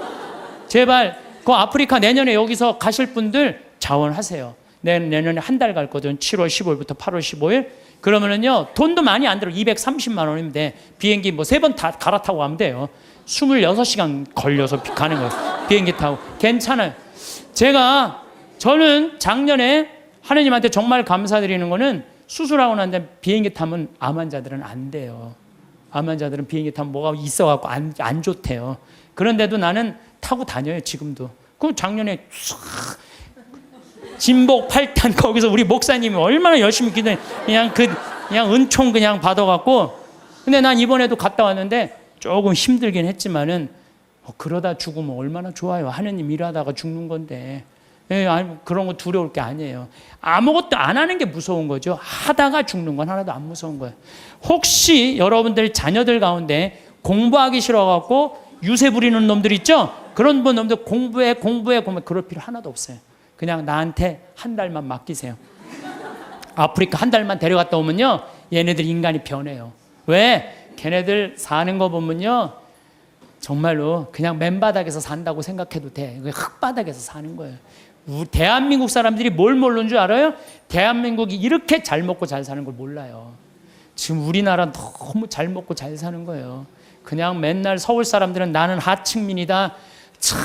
제발 그 아프리카 내년에 여기서 가실 분들 자원하세요. 내년에 한 달 갔거든. 7월 15일부터 8월 15일. 그러면은요, 돈도 많이 안 들어. 230만 원이면 돼. 비행기 뭐 3번 다 갈아타고 가면 돼요. 26시간 걸려서 가는 거예요. 비행기 타고. 괜찮아요. 저는 작년에 하느님한테 정말 감사드리는 거는, 수술하고 난 다음에 비행기 타면 암 환자들은 안 돼요. 암 환자들은 비행기 타면 뭐가 있어갖고 안 좋대요. 그런데도 나는 타고 다녀요, 지금도. 그럼 작년에 진복 8탄 거기서 우리 목사님이 얼마나 열심히 기도해. 그냥 은총 그냥 받아갖고. 근데 난 이번에도 갔다 왔는데 조금 힘들긴 했지만은, 그러다 죽으면 얼마나 좋아요. 하느님 일하다가 죽는 건데. 그런 거 두려울 게 아니에요. 아무것도 안 하는 게 무서운 거죠. 하다가 죽는 건 하나도 안 무서운 거예요. 혹시 여러분들 자녀들 가운데 공부하기 싫어갖고 유세 부리는 놈들 있죠? 그런 놈들 공부해 그럴 필요 하나도 없어요. 그냥 나한테 한 달만 맡기세요. 아프리카 한 달만 데려갔다 오면요, 얘네들 인간이 변해요. 왜? 걔네들 사는 거 보면요, 정말로 그냥 맨바닥에서 산다고 생각해도 돼. 흙바닥에서 사는 거예요. 대한민국 사람들이 뭘 모르는 줄 알아요? 대한민국이 이렇게 잘 먹고 잘 사는 걸 몰라요. 지금 우리나라 너무 잘 먹고 잘 사는 거예요. 그냥 맨날 서울 사람들은 나는 하층민이다. 참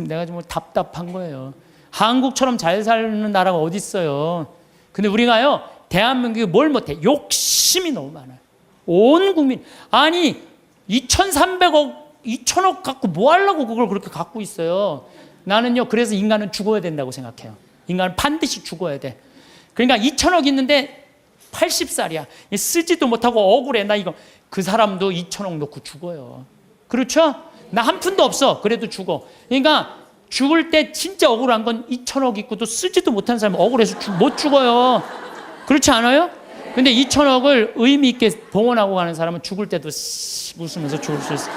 내가 정말 답답한 거예요. 한국처럼 잘 사는 나라가 어디 있어요. 근데 우리가요, 대한민국이 뭘 못해? 욕심이 너무 많아요. 온 국민. 아니 2,300억 2,000억 갖고 뭐 하려고 그걸 그렇게 갖고 있어요. 나는요, 그래서 인간은 죽어야 된다고 생각해요. 인간은 반드시 죽어야 돼. 그러니까 2,000억 있는데 80살이야. 쓰지도 못하고 억울해. 나 이거. 그 사람도 2,000억 놓고 죽어요. 그렇죠? 나 한 푼도 없어. 그래도 죽어. 그러니까 죽을 때 진짜 억울한 건 2,000억 있고도 쓰지도 못한 사람은 억울해서 못 죽어요. 그렇지 않아요? 근데 2,000억을 의미 있게 봉헌하고 가는 사람은 죽을 때도 웃으면서 죽을 수 있어.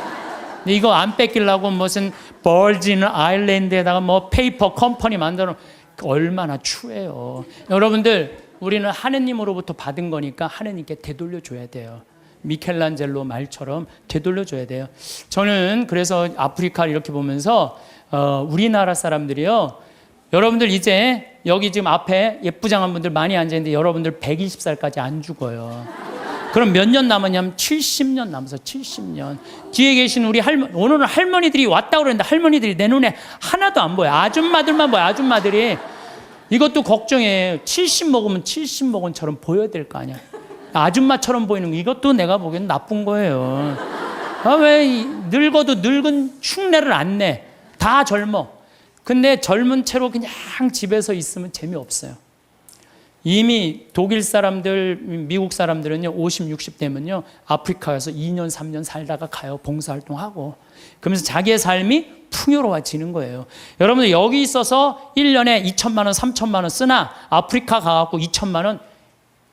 근데 이거 안 뺏기려고 무슨 벌진 아일랜드에다가 뭐 페이퍼 컴퍼니 만들어, 얼마나 추해요. 여러분들, 우리는 하느님으로부터 받은 거니까 하느님께 되돌려줘야 돼요. 미켈란젤로 말처럼 되돌려줘야 돼요. 저는 그래서 아프리카를 이렇게 보면서 우리나라 사람들이요, 여러분들 이제 여기 지금 앞에 예쁘장한 분들 많이 앉아있는데 여러분들 120살까지 안 죽어요. 그럼 몇 년 남았냐면 70년 남았어. 70년. 뒤에 계신 우리 오늘은 할머니들이 왔다고 그러는데 할머니들이 내 눈에 하나도 안 보여. 아줌마들만 보여. 아줌마들이. 이것도 걱정이에요. 70 먹으면 70 먹은처럼 보여야 될 거 아니야. 아줌마처럼 보이는 거, 이것도 내가 보기엔 나쁜 거예요. 왜 늙어도 늙은 흉내를 안 내. 다 젊어. 근데 젊은 채로 그냥 집에서 있으면 재미없어요. 이미 독일 사람들, 미국 사람들은요, 50, 60 되면요, 아프리카에서 2년, 3년 살다가 가요. 봉사활동하고. 그러면서 자기의 삶이 풍요로워지는 거예요. 여러분들 여기 있어서 1년에 2천만 원, 3천만 원 쓰나 아프리카 가갖고 2천만 원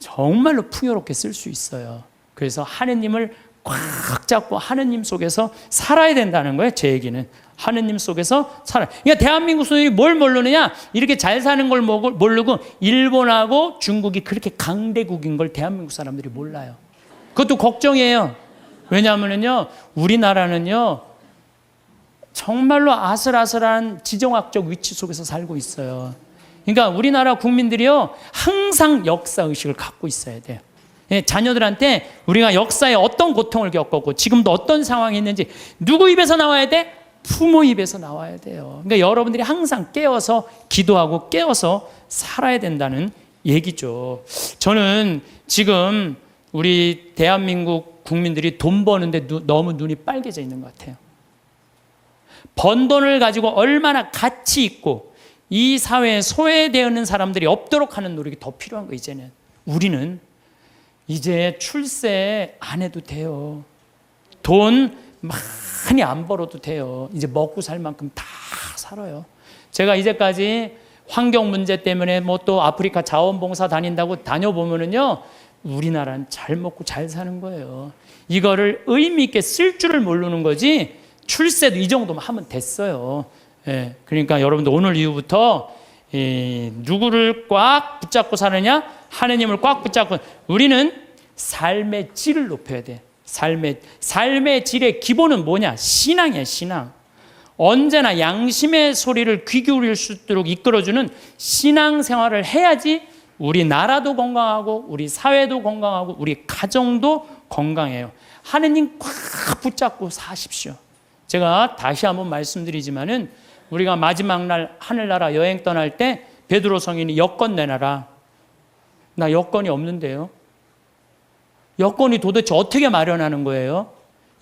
정말로 풍요롭게 쓸 수 있어요. 그래서 하느님을 꽉 잡고 하느님 속에서 살아야 된다는 거예요. 제 얘기는. 하느님 속에서 살아. 그러니까 대한민국 소년이 뭘 모르느냐? 이렇게 잘 사는 걸 모르고 일본하고 중국이 그렇게 강대국인 걸 대한민국 사람들이 몰라요. 그것도 걱정이에요. 왜냐하면요, 우리나라는요, 정말로 아슬아슬한 지정학적 위치 속에서 살고 있어요. 그러니까 우리나라 국민들이요, 항상 역사의식을 갖고 있어야 돼요. 자녀들한테 우리가 역사에 어떤 고통을 겪었고 지금도 어떤 상황이 있는지 누구 입에서 나와야 돼? 부모 입에서 나와야 돼요. 그러니까 여러분들이 항상 깨어서 기도하고 깨어서 살아야 된다는 얘기죠. 저는 지금 우리 대한민국 국민들이 돈 버는데 너무 눈이 빨개져 있는 것 같아요. 번 돈을 가지고 얼마나 가치 있고 이 사회에 소외되는 사람들이 없도록 하는 노력이 더 필요한 거. 이제는 우리는 이제 출세 안 해도 돼요. 돈 많이 안 벌어도 돼요. 이제 먹고 살 만큼 다 살아요. 제가 이제까지 환경 문제 때문에 뭐 또 아프리카 자원봉사 다닌다고 다녀보면은요, 우리나라는 잘 먹고 잘 사는 거예요. 이거를 의미 있게 쓸 줄을 모르는 거지, 출세도 이 정도만 하면 됐어요. 예, 그러니까 여러분들 오늘 이후부터 누구를 꽉 붙잡고 사느냐? 하느님을 꽉 붙잡고. 우리는 삶의 질을 높여야 돼. 삶의 질의 기본은 뭐냐? 신앙이야, 신앙. 언제나 양심의 소리를 귀 기울일 수 있도록 이끌어주는 신앙 생활을 해야지 우리 나라도 건강하고 우리 사회도 건강하고 우리 가정도 건강해요. 하느님 꽉 붙잡고 사십시오. 제가 다시 한번 말씀드리지만은 우리가 마지막 날 하늘나라 여행 떠날 때 베드로 성인이 여권 내놔라. 나 여권이 없는데요. 여권이 도대체 어떻게 마련하는 거예요?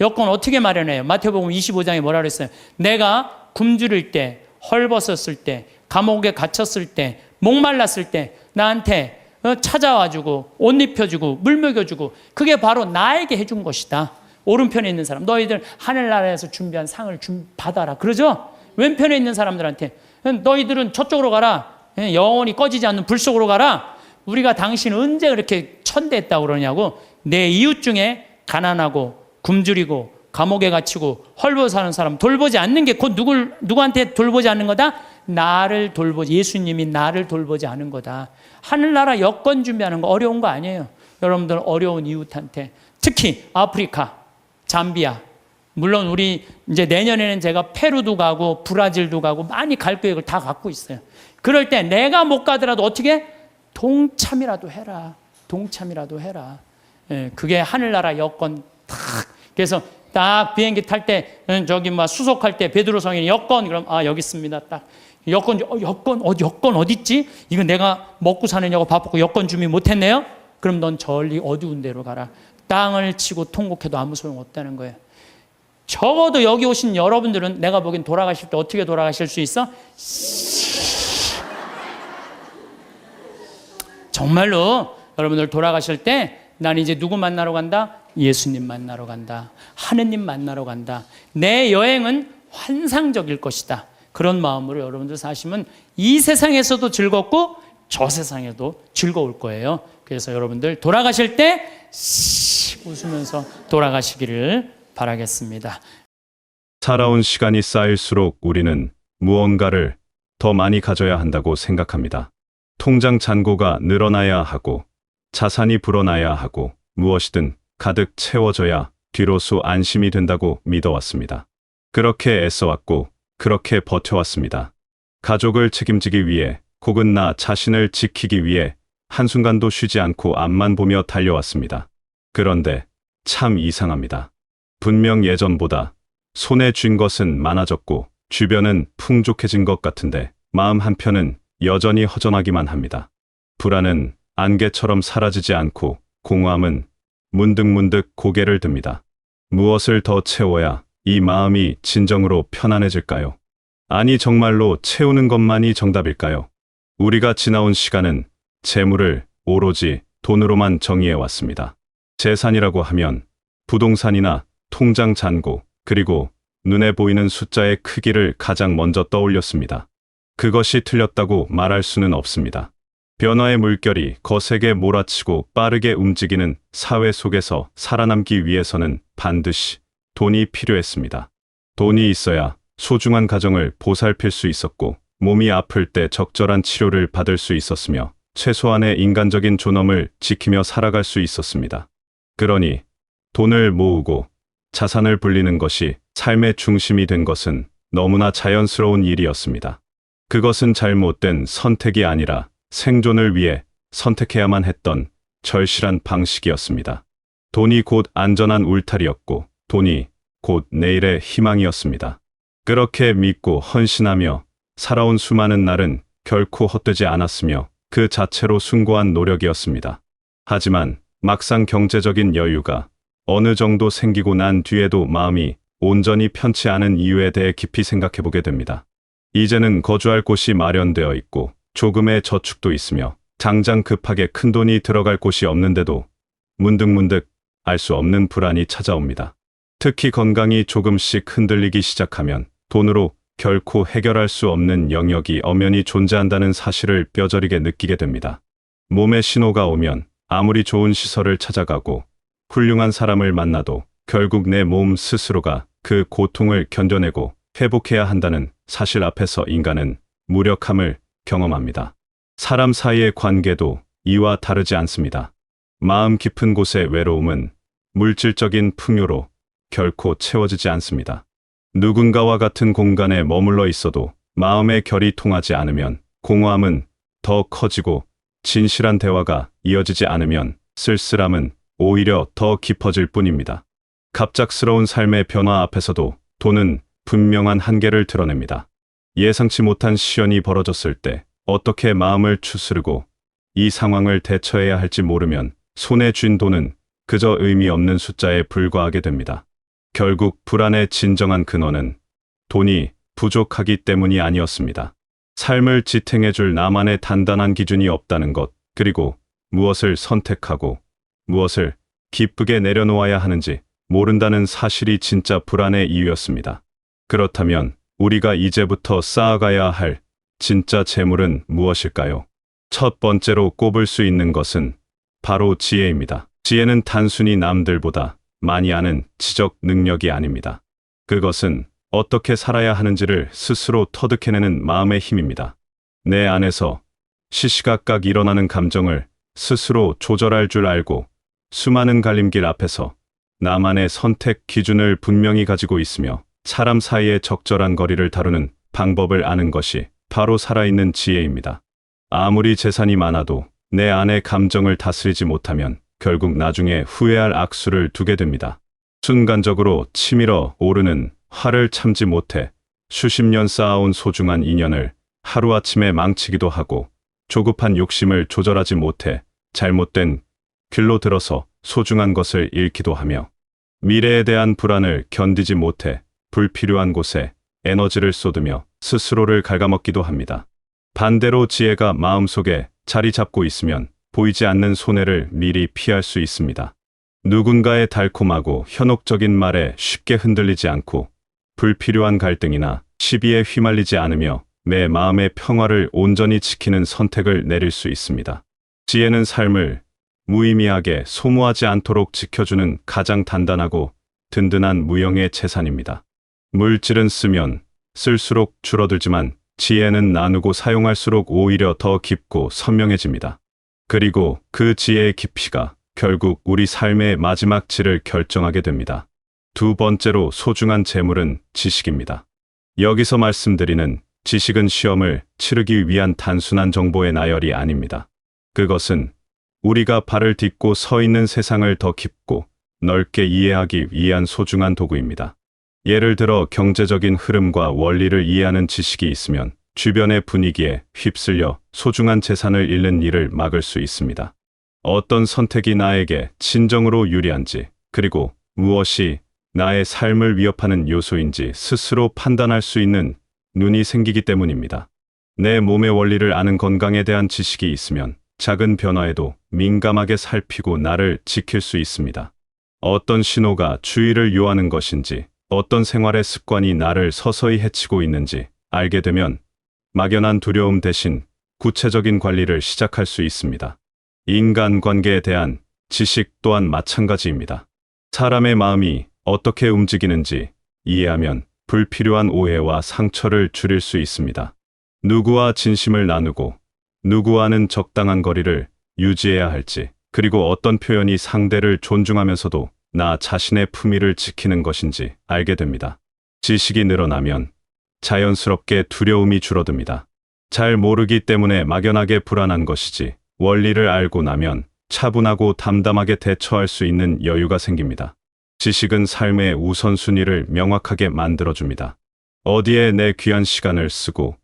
여권 어떻게 마련해요? 마태복음 25장에 뭐라 그랬어요? 내가 굶주릴 때, 헐벗었을 때, 감옥에 갇혔을 때, 목말랐을 때 나한테 찾아와주고 옷 입혀주고 물 먹여주고, 그게 바로 나에게 해준 것이다. 오른편에 있는 사람, 너희들 하늘나라에서 준비한 상을 받아라. 그러죠? 왼편에 있는 사람들한테 너희들은 저쪽으로 가라. 영원히 꺼지지 않는 불 속으로 가라. 우리가 당신 언제 그렇게 천대했다고 그러냐고. 내 이웃 중에 가난하고 굶주리고 감옥에 갇히고 헐벗어 사는 사람 돌보지 않는 게 곧 누구한테 돌보지 않는 거다? 나를 돌보지, 예수님이 나를 돌보지 않은 거다. 하늘나라 여권 준비하는 거 어려운 거 아니에요. 여러분들 어려운 이웃한테, 특히 아프리카, 잠비아, 물론 우리 이제 내년에는 제가 페루도 가고 브라질도 가고 많이 갈 계획을 다 갖고 있어요. 그럴 때 내가 못 가더라도 어떻게? 동참이라도 해라. 동참이라도 해라. 예, 그게 하늘나라 여권 탁. 그래서 딱 비행기 탈 때 저기 막 수속할 때 베드로 성인이 여권, 그럼 여기 있습니다. 딱 여권 어디 있지? 이거 내가 먹고 사느냐고 바쁘고 여권 준비 못했네요. 그럼 넌 저리 어두운 데로 가라. 땅을 치고 통곡해도 아무 소용 없다는 거예요. 적어도 여기 오신 여러분들은 내가 보기엔 돌아가실 때 어떻게 돌아가실 수 있어? 정말로 여러분들 돌아가실 때 난 이제 누구 만나러 간다? 예수님 만나러 간다. 하느님 만나러 간다. 내 여행은 환상적일 것이다. 그런 마음으로 여러분들 사시면 이 세상에서도 즐겁고 저 세상에도 즐거울 거예요. 그래서 여러분들 돌아가실 때 웃으면서 돌아가시기를 바라겠습니다. 살아온 시간이 쌓일수록 우리는 무언가를 더 많이 가져야 한다고 생각합니다. 통장 잔고가 늘어나야 하고 자산이 불어나야 하고 무엇이든 가득 채워져야 뒤로수 안심이 된다고 믿어왔습니다. 그렇게 애써왔고 그렇게 버텨왔습니다. 가족을 책임지기 위해 혹은 나 자신을 지키기 위해 한순간도 쉬지 않고 앞만 보며 달려왔습니다. 그런데 참 이상합니다. 분명 예전보다 손에 쥔 것은 많아졌고 주변은 풍족해진 것 같은데 마음 한편은 여전히 허전하기만 합니다. 불안은 안개처럼 사라지지 않고 공허함은 문득문득 고개를 듭니다. 무엇을 더 채워야 이 마음이 진정으로 편안해질까요? 아니, 정말로 채우는 것만이 정답일까요? 우리가 지나온 시간은 재물을 오로지 돈으로만 정의해왔습니다. 재산이라고 하면 부동산이나 통장 잔고, 그리고 눈에 보이는 숫자의 크기를 가장 먼저 떠올렸습니다. 그것이 틀렸다고 말할 수는 없습니다. 변화의 물결이 거세게 몰아치고 빠르게 움직이는 사회 속에서 살아남기 위해서는 반드시 돈이 필요했습니다. 돈이 있어야 소중한 가정을 보살필 수 있었고 몸이 아플 때 적절한 치료를 받을 수 있었으며 최소한의 인간적인 존엄을 지키며 살아갈 수 있었습니다. 그러니 돈을 모으고 자산을 불리는 것이 삶의 중심이 된 것은 너무나 자연스러운 일이었습니다. 그것은 잘못된 선택이 아니라 생존을 위해 선택해야만 했던 절실한 방식이었습니다. 돈이 곧 안전한 울타리였고 돈이 곧 내일의 희망이었습니다. 그렇게 믿고 헌신하며 살아온 수많은 날은 결코 헛되지 않았으며 그 자체로 숭고한 노력이었습니다. 하지만 막상 경제적인 여유가 어느 정도 생기고 난 뒤에도 마음이 온전히 편치 않은 이유에 대해 깊이 생각해보게 됩니다. 이제는 거주할 곳이 마련되어 있고 조금의 저축도 있으며 당장 급하게 큰돈이 들어갈 곳이 없는데도 문득문득 알 수 없는 불안이 찾아옵니다. 특히 건강이 조금씩 흔들리기 시작하면 돈으로 결코 해결할 수 없는 영역이 엄연히 존재한다는 사실을 뼈저리게 느끼게 됩니다. 몸에 신호가 오면 아무리 좋은 시설을 찾아가고 훌륭한 사람을 만나도 결국 내 몸 스스로가 그 고통을 견뎌내고 회복해야 한다는 사실 앞에서 인간은 무력함을 경험합니다. 사람 사이의 관계도 이와 다르지 않습니다. 마음 깊은 곳의 외로움은 물질적인 풍요로 결코 채워지지 않습니다. 누군가와 같은 공간에 머물러 있어도 마음의 결이 통하지 않으면 공허함은 더 커지고 진실한 대화가 이어지지 않으면 쓸쓸함은 오히려 더 깊어질 뿐입니다. 갑작스러운 삶의 변화 앞에서도 돈은 분명한 한계를 드러냅니다. 예상치 못한 시련이 벌어졌을 때 어떻게 마음을 추스르고 이 상황을 대처해야 할지 모르면 손에 쥔 돈은 그저 의미 없는 숫자에 불과하게 됩니다. 결국 불안의 진정한 근원은 돈이 부족하기 때문이 아니었습니다. 삶을 지탱해줄 나만의 단단한 기준이 없다는 것, 그리고 무엇을 선택하고 무엇을 기쁘게 내려놓아야 하는지 모른다는 사실이 진짜 불안의 이유였습니다. 그렇다면 우리가 이제부터 쌓아가야 할 진짜 재물은 무엇일까요? 첫 번째로 꼽을 수 있는 것은 바로 지혜입니다. 지혜는 단순히 남들보다 많이 아는 지적 능력이 아닙니다. 그것은 어떻게 살아야 하는지를 스스로 터득해내는 마음의 힘입니다. 내 안에서 시시각각 일어나는 감정을 스스로 조절할 줄 알고 수많은 갈림길 앞에서 나만의 선택 기준을 분명히 가지고 있으며 사람 사이의 적절한 거리를 다루는 방법을 아는 것이 바로 살아있는 지혜입니다. 아무리 재산이 많아도 내 안의 감정을 다스리지 못하면 결국 나중에 후회할 악수를 두게 됩니다. 순간적으로 치밀어 오르는 화를 참지 못해 수십 년 쌓아온 소중한 인연을 하루아침에 망치기도 하고 조급한 욕심을 조절하지 못해 잘못된 길로 들어서 소중한 것을 잃기도 하며 미래에 대한 불안을 견디지 못해 불필요한 곳에 에너지를 쏟으며 스스로를 갉아먹기도 합니다. 반대로 지혜가 마음속에 자리 잡고 있으면 보이지 않는 손해를 미리 피할 수 있습니다. 누군가의 달콤하고 현혹적인 말에 쉽게 흔들리지 않고 불필요한 갈등이나 시비에 휘말리지 않으며 내 마음의 평화를 온전히 지키는 선택을 내릴 수 있습니다. 지혜는 삶을 무의미하게 소모하지 않도록 지켜주는 가장 단단하고 든든한 무형의 재산입니다. 물질은 쓰면 쓸수록 줄어들지만 지혜는 나누고 사용할수록 오히려 더 깊고 선명해집니다. 그리고 그 지혜의 깊이가 결국 우리 삶의 마지막 질을 결정하게 됩니다. 두 번째로 소중한 재물은 지식입니다. 여기서 말씀드리는 지식은 시험을 치르기 위한 단순한 정보의 나열이 아닙니다. 그것은 우리가 발을 딛고 서 있는 세상을 더 깊고 넓게 이해하기 위한 소중한 도구입니다. 예를 들어 경제적인 흐름과 원리를 이해하는 지식이 있으면 주변의 분위기에 휩쓸려 소중한 재산을 잃는 일을 막을 수 있습니다. 어떤 선택이 나에게 진정으로 유리한지, 그리고 무엇이 나의 삶을 위협하는 요소인지 스스로 판단할 수 있는 눈이 생기기 때문입니다. 내 몸의 원리를 아는 건강에 대한 지식이 있으면 작은 변화에도 민감하게 살피고 나를 지킬 수 있습니다. 어떤 신호가 주의를 요하는 것인지, 어떤 생활의 습관이 나를 서서히 해치고 있는지 알게 되면 막연한 두려움 대신 구체적인 관리를 시작할 수 있습니다. 인간관계에 대한 지식 또한 마찬가지입니다. 사람의 마음이 어떻게 움직이는지 이해하면 불필요한 오해와 상처를 줄일 수 있습니다. 누구와 진심을 나누고 누구와는 적당한 거리를 유지해야 할지, 그리고 어떤 표현이 상대를 존중하면서도 나 자신의 품위를 지키는 것인지 알게 됩니다. 지식이 늘어나면 자연스럽게 두려움이 줄어듭니다. 잘 모르기 때문에 막연하게 불안한 것이지, 원리를 알고 나면 차분하고 담담하게 대처할 수 있는 여유가 생깁니다. 지식은 삶의 우선순위를 명확하게 만들어줍니다. 어디에 내 귀한 시간을 쓰고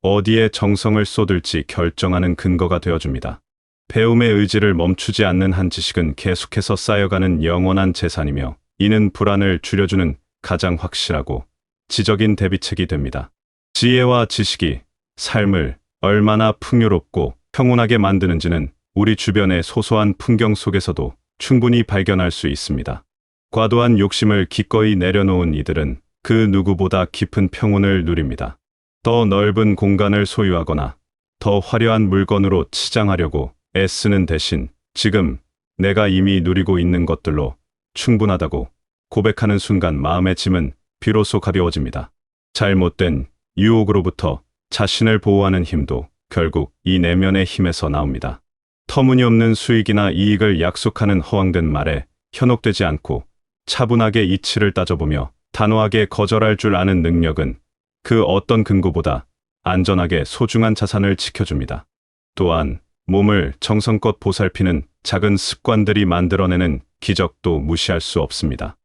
어디에 정성을 쏟을지 결정하는 근거가 되어줍니다. 배움의 의지를 멈추지 않는 한 지식은 계속해서 쌓여가는 영원한 재산이며, 이는 불안을 줄여주는 가장 확실하고 지적인 대비책이 됩니다. 지혜와 지식이 삶을 얼마나 풍요롭고 평온하게 만드는지는 우리 주변의 소소한 풍경 속에서도 충분히 발견할 수 있습니다. 과도한 욕심을 기꺼이 내려놓은 이들은 그 누구보다 깊은 평온을 누립니다. 더 넓은 공간을 소유하거나 더 화려한 물건으로 치장하려고 애쓰는 대신 지금 내가 이미 누리고 있는 것들로 충분하다고 고백하는 순간 마음의 짐은 비로소 가벼워집니다. 잘못된 유혹으로부터 자신을 보호하는 힘도 결국 이 내면의 힘에서 나옵니다. 터무니없는 수익이나 이익을 약속하는 허황된 말에 현혹되지 않고 차분하게 이치를 따져보며 단호하게 거절할 줄 아는 능력은 그 어떤 근거보다 안전하게 소중한 자산을 지켜줍니다. 또한 몸을 정성껏 보살피는 작은 습관들이 만들어내는 기적도 무시할 수 없습니다.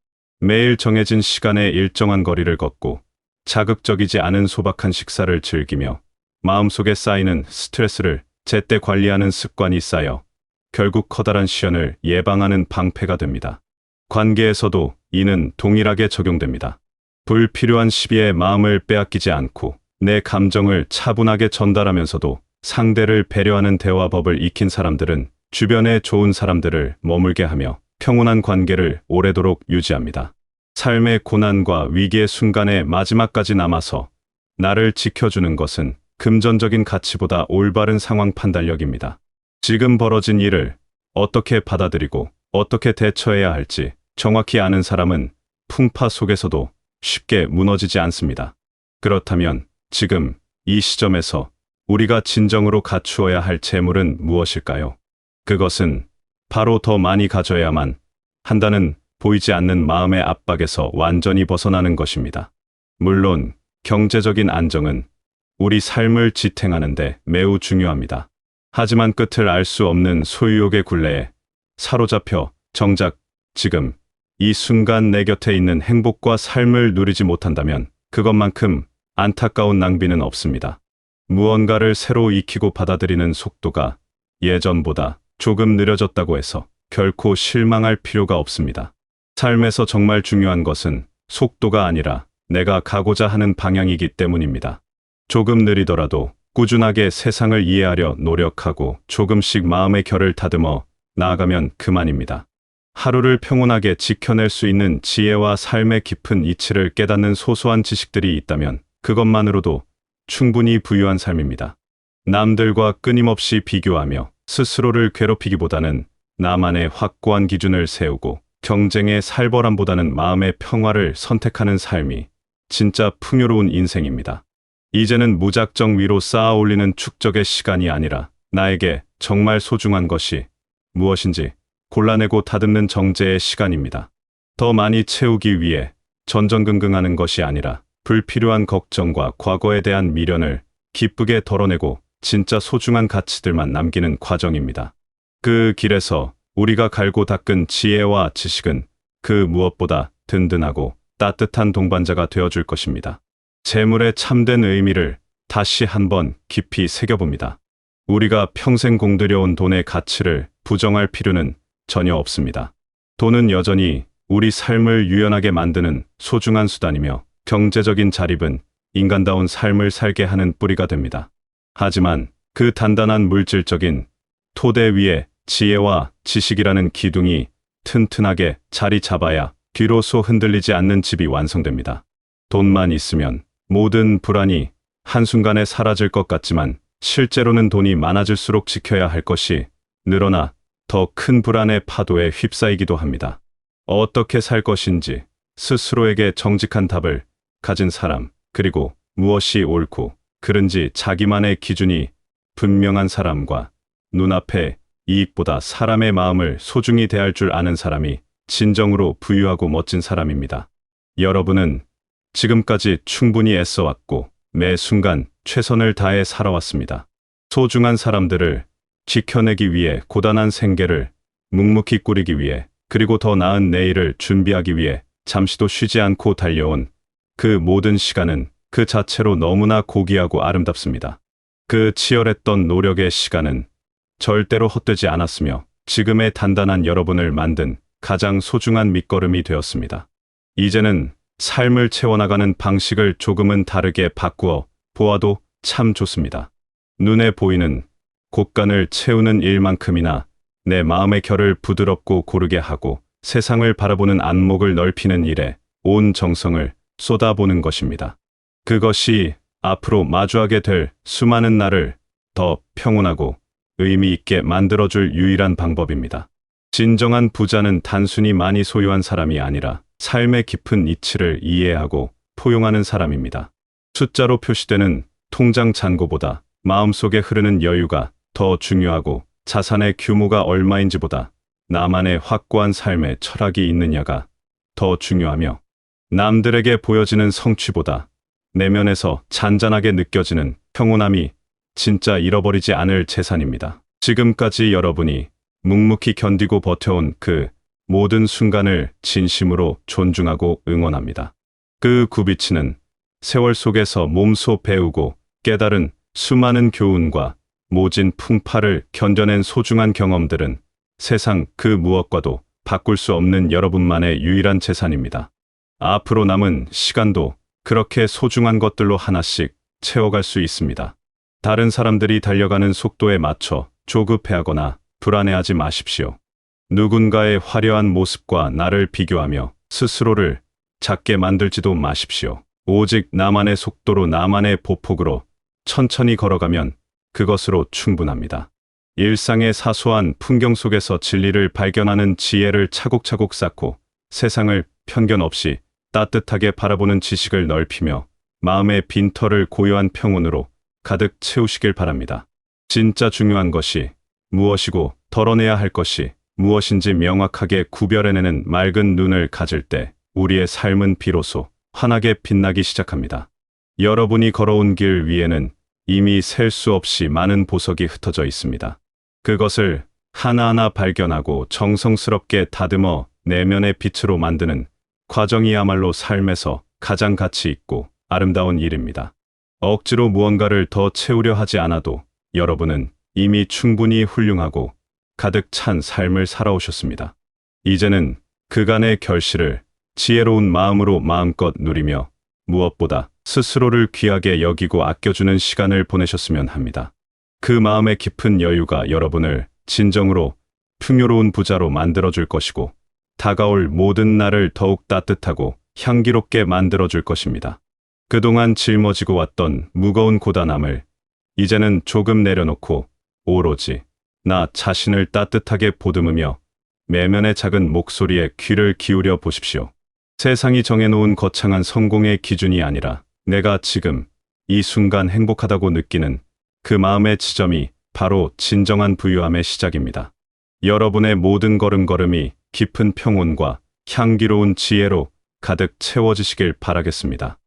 매일 정해진 시간에 일정한 거리를 걷고 자극적이지 않은 소박한 식사를 즐기며 마음속에 쌓이는 스트레스를 제때 관리하는 습관이 쌓여 결국 커다란 시련을 예방하는 방패가 됩니다. 관계에서도 이는 동일하게 적용됩니다. 불필요한 시비에 마음을 빼앗기지 않고 내 감정을 차분하게 전달하면서도 상대를 배려하는 대화법을 익힌 사람들은 주변에 좋은 사람들을 머물게 하며 평온한 관계를 오래도록 유지합니다. 삶의 고난과 위기의 순간에 마지막까지 남아서 나를 지켜주는 것은 금전적인 가치보다 올바른 상황 판단력입니다. 지금 벌어진 일을 어떻게 받아들이고 어떻게 대처해야 할지 정확히 아는 사람은 풍파 속에서도 쉽게 무너지지 않습니다. 그렇다면 지금 이 시점에서 우리가 진정으로 갖추어야 할 재물은 무엇일까요? 그것은 바로 더 많이 가져야만 한다는 보이지 않는 마음의 압박에서 완전히 벗어나는 것입니다. 물론 경제적인 안정은 우리 삶을 지탱하는 데 매우 중요합니다. 하지만 끝을 알 수 없는 소유욕의 굴레에 사로잡혀 정작 지금 이 순간 내 곁에 있는 행복과 삶을 누리지 못한다면 그것만큼 안타까운 낭비는 없습니다. 무언가를 새로 익히고 받아들이는 속도가 예전보다 조금 느려졌다고 해서 결코 실망할 필요가 없습니다. 삶에서 정말 중요한 것은 속도가 아니라 내가 가고자 하는 방향이기 때문입니다. 조금 느리더라도 꾸준하게 세상을 이해하려 노력하고 조금씩 마음의 결을 다듬어 나아가면 그만입니다. 하루를 평온하게 지켜낼 수 있는 지혜와 삶의 깊은 이치를 깨닫는 소소한 지식들이 있다면 그것만으로도 충분히 부유한 삶입니다. 남들과 끊임없이 비교하며 스스로를 괴롭히기보다는 나만의 확고한 기준을 세우고 경쟁의 살벌함보다는 마음의 평화를 선택하는 삶이 진짜 풍요로운 인생입니다. 이제는 무작정 위로 쌓아 올리는 축적의 시간이 아니라 나에게 정말 소중한 것이 무엇인지 골라내고 다듬는 정제의 시간입니다. 더 많이 채우기 위해 전전긍긍하는 것이 아니라 불필요한 걱정과 과거에 대한 미련을 기쁘게 덜어내고 진짜 소중한 가치들만 남기는 과정입니다. 그 길에서 우리가 갈고 닦은 지혜와 지식은 그 무엇보다 든든하고 따뜻한 동반자가 되어줄 것입니다. 재물의 참된 의미를 다시 한번 깊이 새겨봅니다. 우리가 평생 공들여온 돈의 가치를 부정할 필요는 전혀 없습니다. 돈은 여전히 우리 삶을 유연하게 만드는 소중한 수단이며 경제적인 자립은 인간다운 삶을 살게 하는 뿌리가 됩니다. 하지만 그 단단한 물질적인 토대 위에 지혜와 지식이라는 기둥이 튼튼하게 자리 잡아야 비로소 흔들리지 않는 집이 완성됩니다. 돈만 있으면 모든 불안이 한순간에 사라질 것 같지만 실제로는 돈이 많아질수록 지켜야 할 것이 늘어나 더 큰 불안의 파도에 휩싸이기도 합니다. 어떻게 살 것인지 스스로에게 정직한 답을 가진 사람, 그리고 무엇이 옳고 그른지 자기만의 기준이 분명한 사람과 눈앞의 이익보다 사람의 마음을 소중히 대할 줄 아는 사람이 진정으로 부유하고 멋진 사람입니다. 여러분은 지금까지 충분히 애써왔고 매 순간 최선을 다해 살아왔습니다. 소중한 사람들을 지켜내기 위해, 고단한 생계를 묵묵히 꾸리기 위해, 그리고 더 나은 내일을 준비하기 위해 잠시도 쉬지 않고 달려온 그 모든 시간은 그 자체로 너무나 고귀하고 아름답습니다. 그 치열했던 노력의 시간은 절대로 헛되지 않았으며 지금의 단단한 여러분을 만든 가장 소중한 밑거름이 되었습니다. 이제는 삶을 채워나가는 방식을 조금은 다르게 바꾸어 보아도 참 좋습니다. 눈에 보이는 곳간을 채우는 일만큼이나 내 마음의 결을 부드럽고 고르게 하고 세상을 바라보는 안목을 넓히는 일에 온 정성을 쏟아보는 것입니다. 그것이 앞으로 마주하게 될 수많은 날을 더 평온하고 의미 있게 만들어줄 유일한 방법입니다. 진정한 부자는 단순히 많이 소유한 사람이 아니라 삶의 깊은 이치를 이해하고 포용하는 사람입니다. 숫자로 표시되는 통장 잔고보다 마음속에 흐르는 여유가 더 중요하고, 자산의 규모가 얼마인지보다 나만의 확고한 삶의 철학이 있느냐가 더 중요하며, 남들에게 보여지는 성취보다 내면에서 잔잔하게 느껴지는 평온함이 진짜 잃어버리지 않을 재산입니다. 지금까지 여러분이 묵묵히 견디고 버텨온 그 모든 순간을 진심으로 존중하고 응원합니다. 그 굽이치는 세월 속에서 몸소 배우고 깨달은 수많은 교훈과 모진 풍파를 견뎌낸 소중한 경험들은 세상 그 무엇과도 바꿀 수 없는 여러분만의 유일한 재산입니다. 앞으로 남은 시간도 그렇게 소중한 것들로 하나씩 채워갈 수 있습니다. 다른 사람들이 달려가는 속도에 맞춰 조급해하거나 불안해하지 마십시오. 누군가의 화려한 모습과 나를 비교하며 스스로를 작게 만들지도 마십시오. 오직 나만의 속도로, 나만의 보폭으로 천천히 걸어가면 그것으로 충분합니다. 일상의 사소한 풍경 속에서 진리를 발견하는 지혜를 차곡차곡 쌓고 세상을 편견 없이 따뜻하게 바라보는 지식을 넓히며 마음의 빈터를 고요한 평온으로 가득 채우시길 바랍니다. 진짜 중요한 것이 무엇이고 덜어내야 할 것이 무엇인지 명확하게 구별해내는 맑은 눈을 가질 때 우리의 삶은 비로소 환하게 빛나기 시작합니다. 여러분이 걸어온 길 위에는 이미 셀 수 없이 많은 보석이 흩어져 있습니다. 그것을 하나하나 발견하고 정성스럽게 다듬어 내면의 빛으로 만드는 과정이야말로 삶에서 가장 가치 있고 아름다운 일입니다. 억지로 무언가를 더 채우려 하지 않아도 여러분은 이미 충분히 훌륭하고 가득 찬 삶을 살아오셨습니다. 이제는 그간의 결실을 지혜로운 마음으로 마음껏 누리며 무엇보다 스스로를 귀하게 여기고 아껴주는 시간을 보내셨으면 합니다. 그 마음의 깊은 여유가 여러분을 진정으로 풍요로운 부자로 만들어줄 것이고 다가올 모든 날을 더욱 따뜻하고 향기롭게 만들어줄 것입니다. 그동안 짊어지고 왔던 무거운 고단함을 이제는 조금 내려놓고 오로지 나 자신을 따뜻하게 보듬으며 내면의 작은 목소리에 귀를 기울여 보십시오. 세상이 정해놓은 거창한 성공의 기준이 아니라 내가 지금 이 순간 행복하다고 느끼는 그 마음의 지점이 바로 진정한 부유함의 시작입니다. 여러분의 모든 걸음걸음이 깊은 평온과 향기로운 지혜로 가득 채워지시길 바라겠습니다.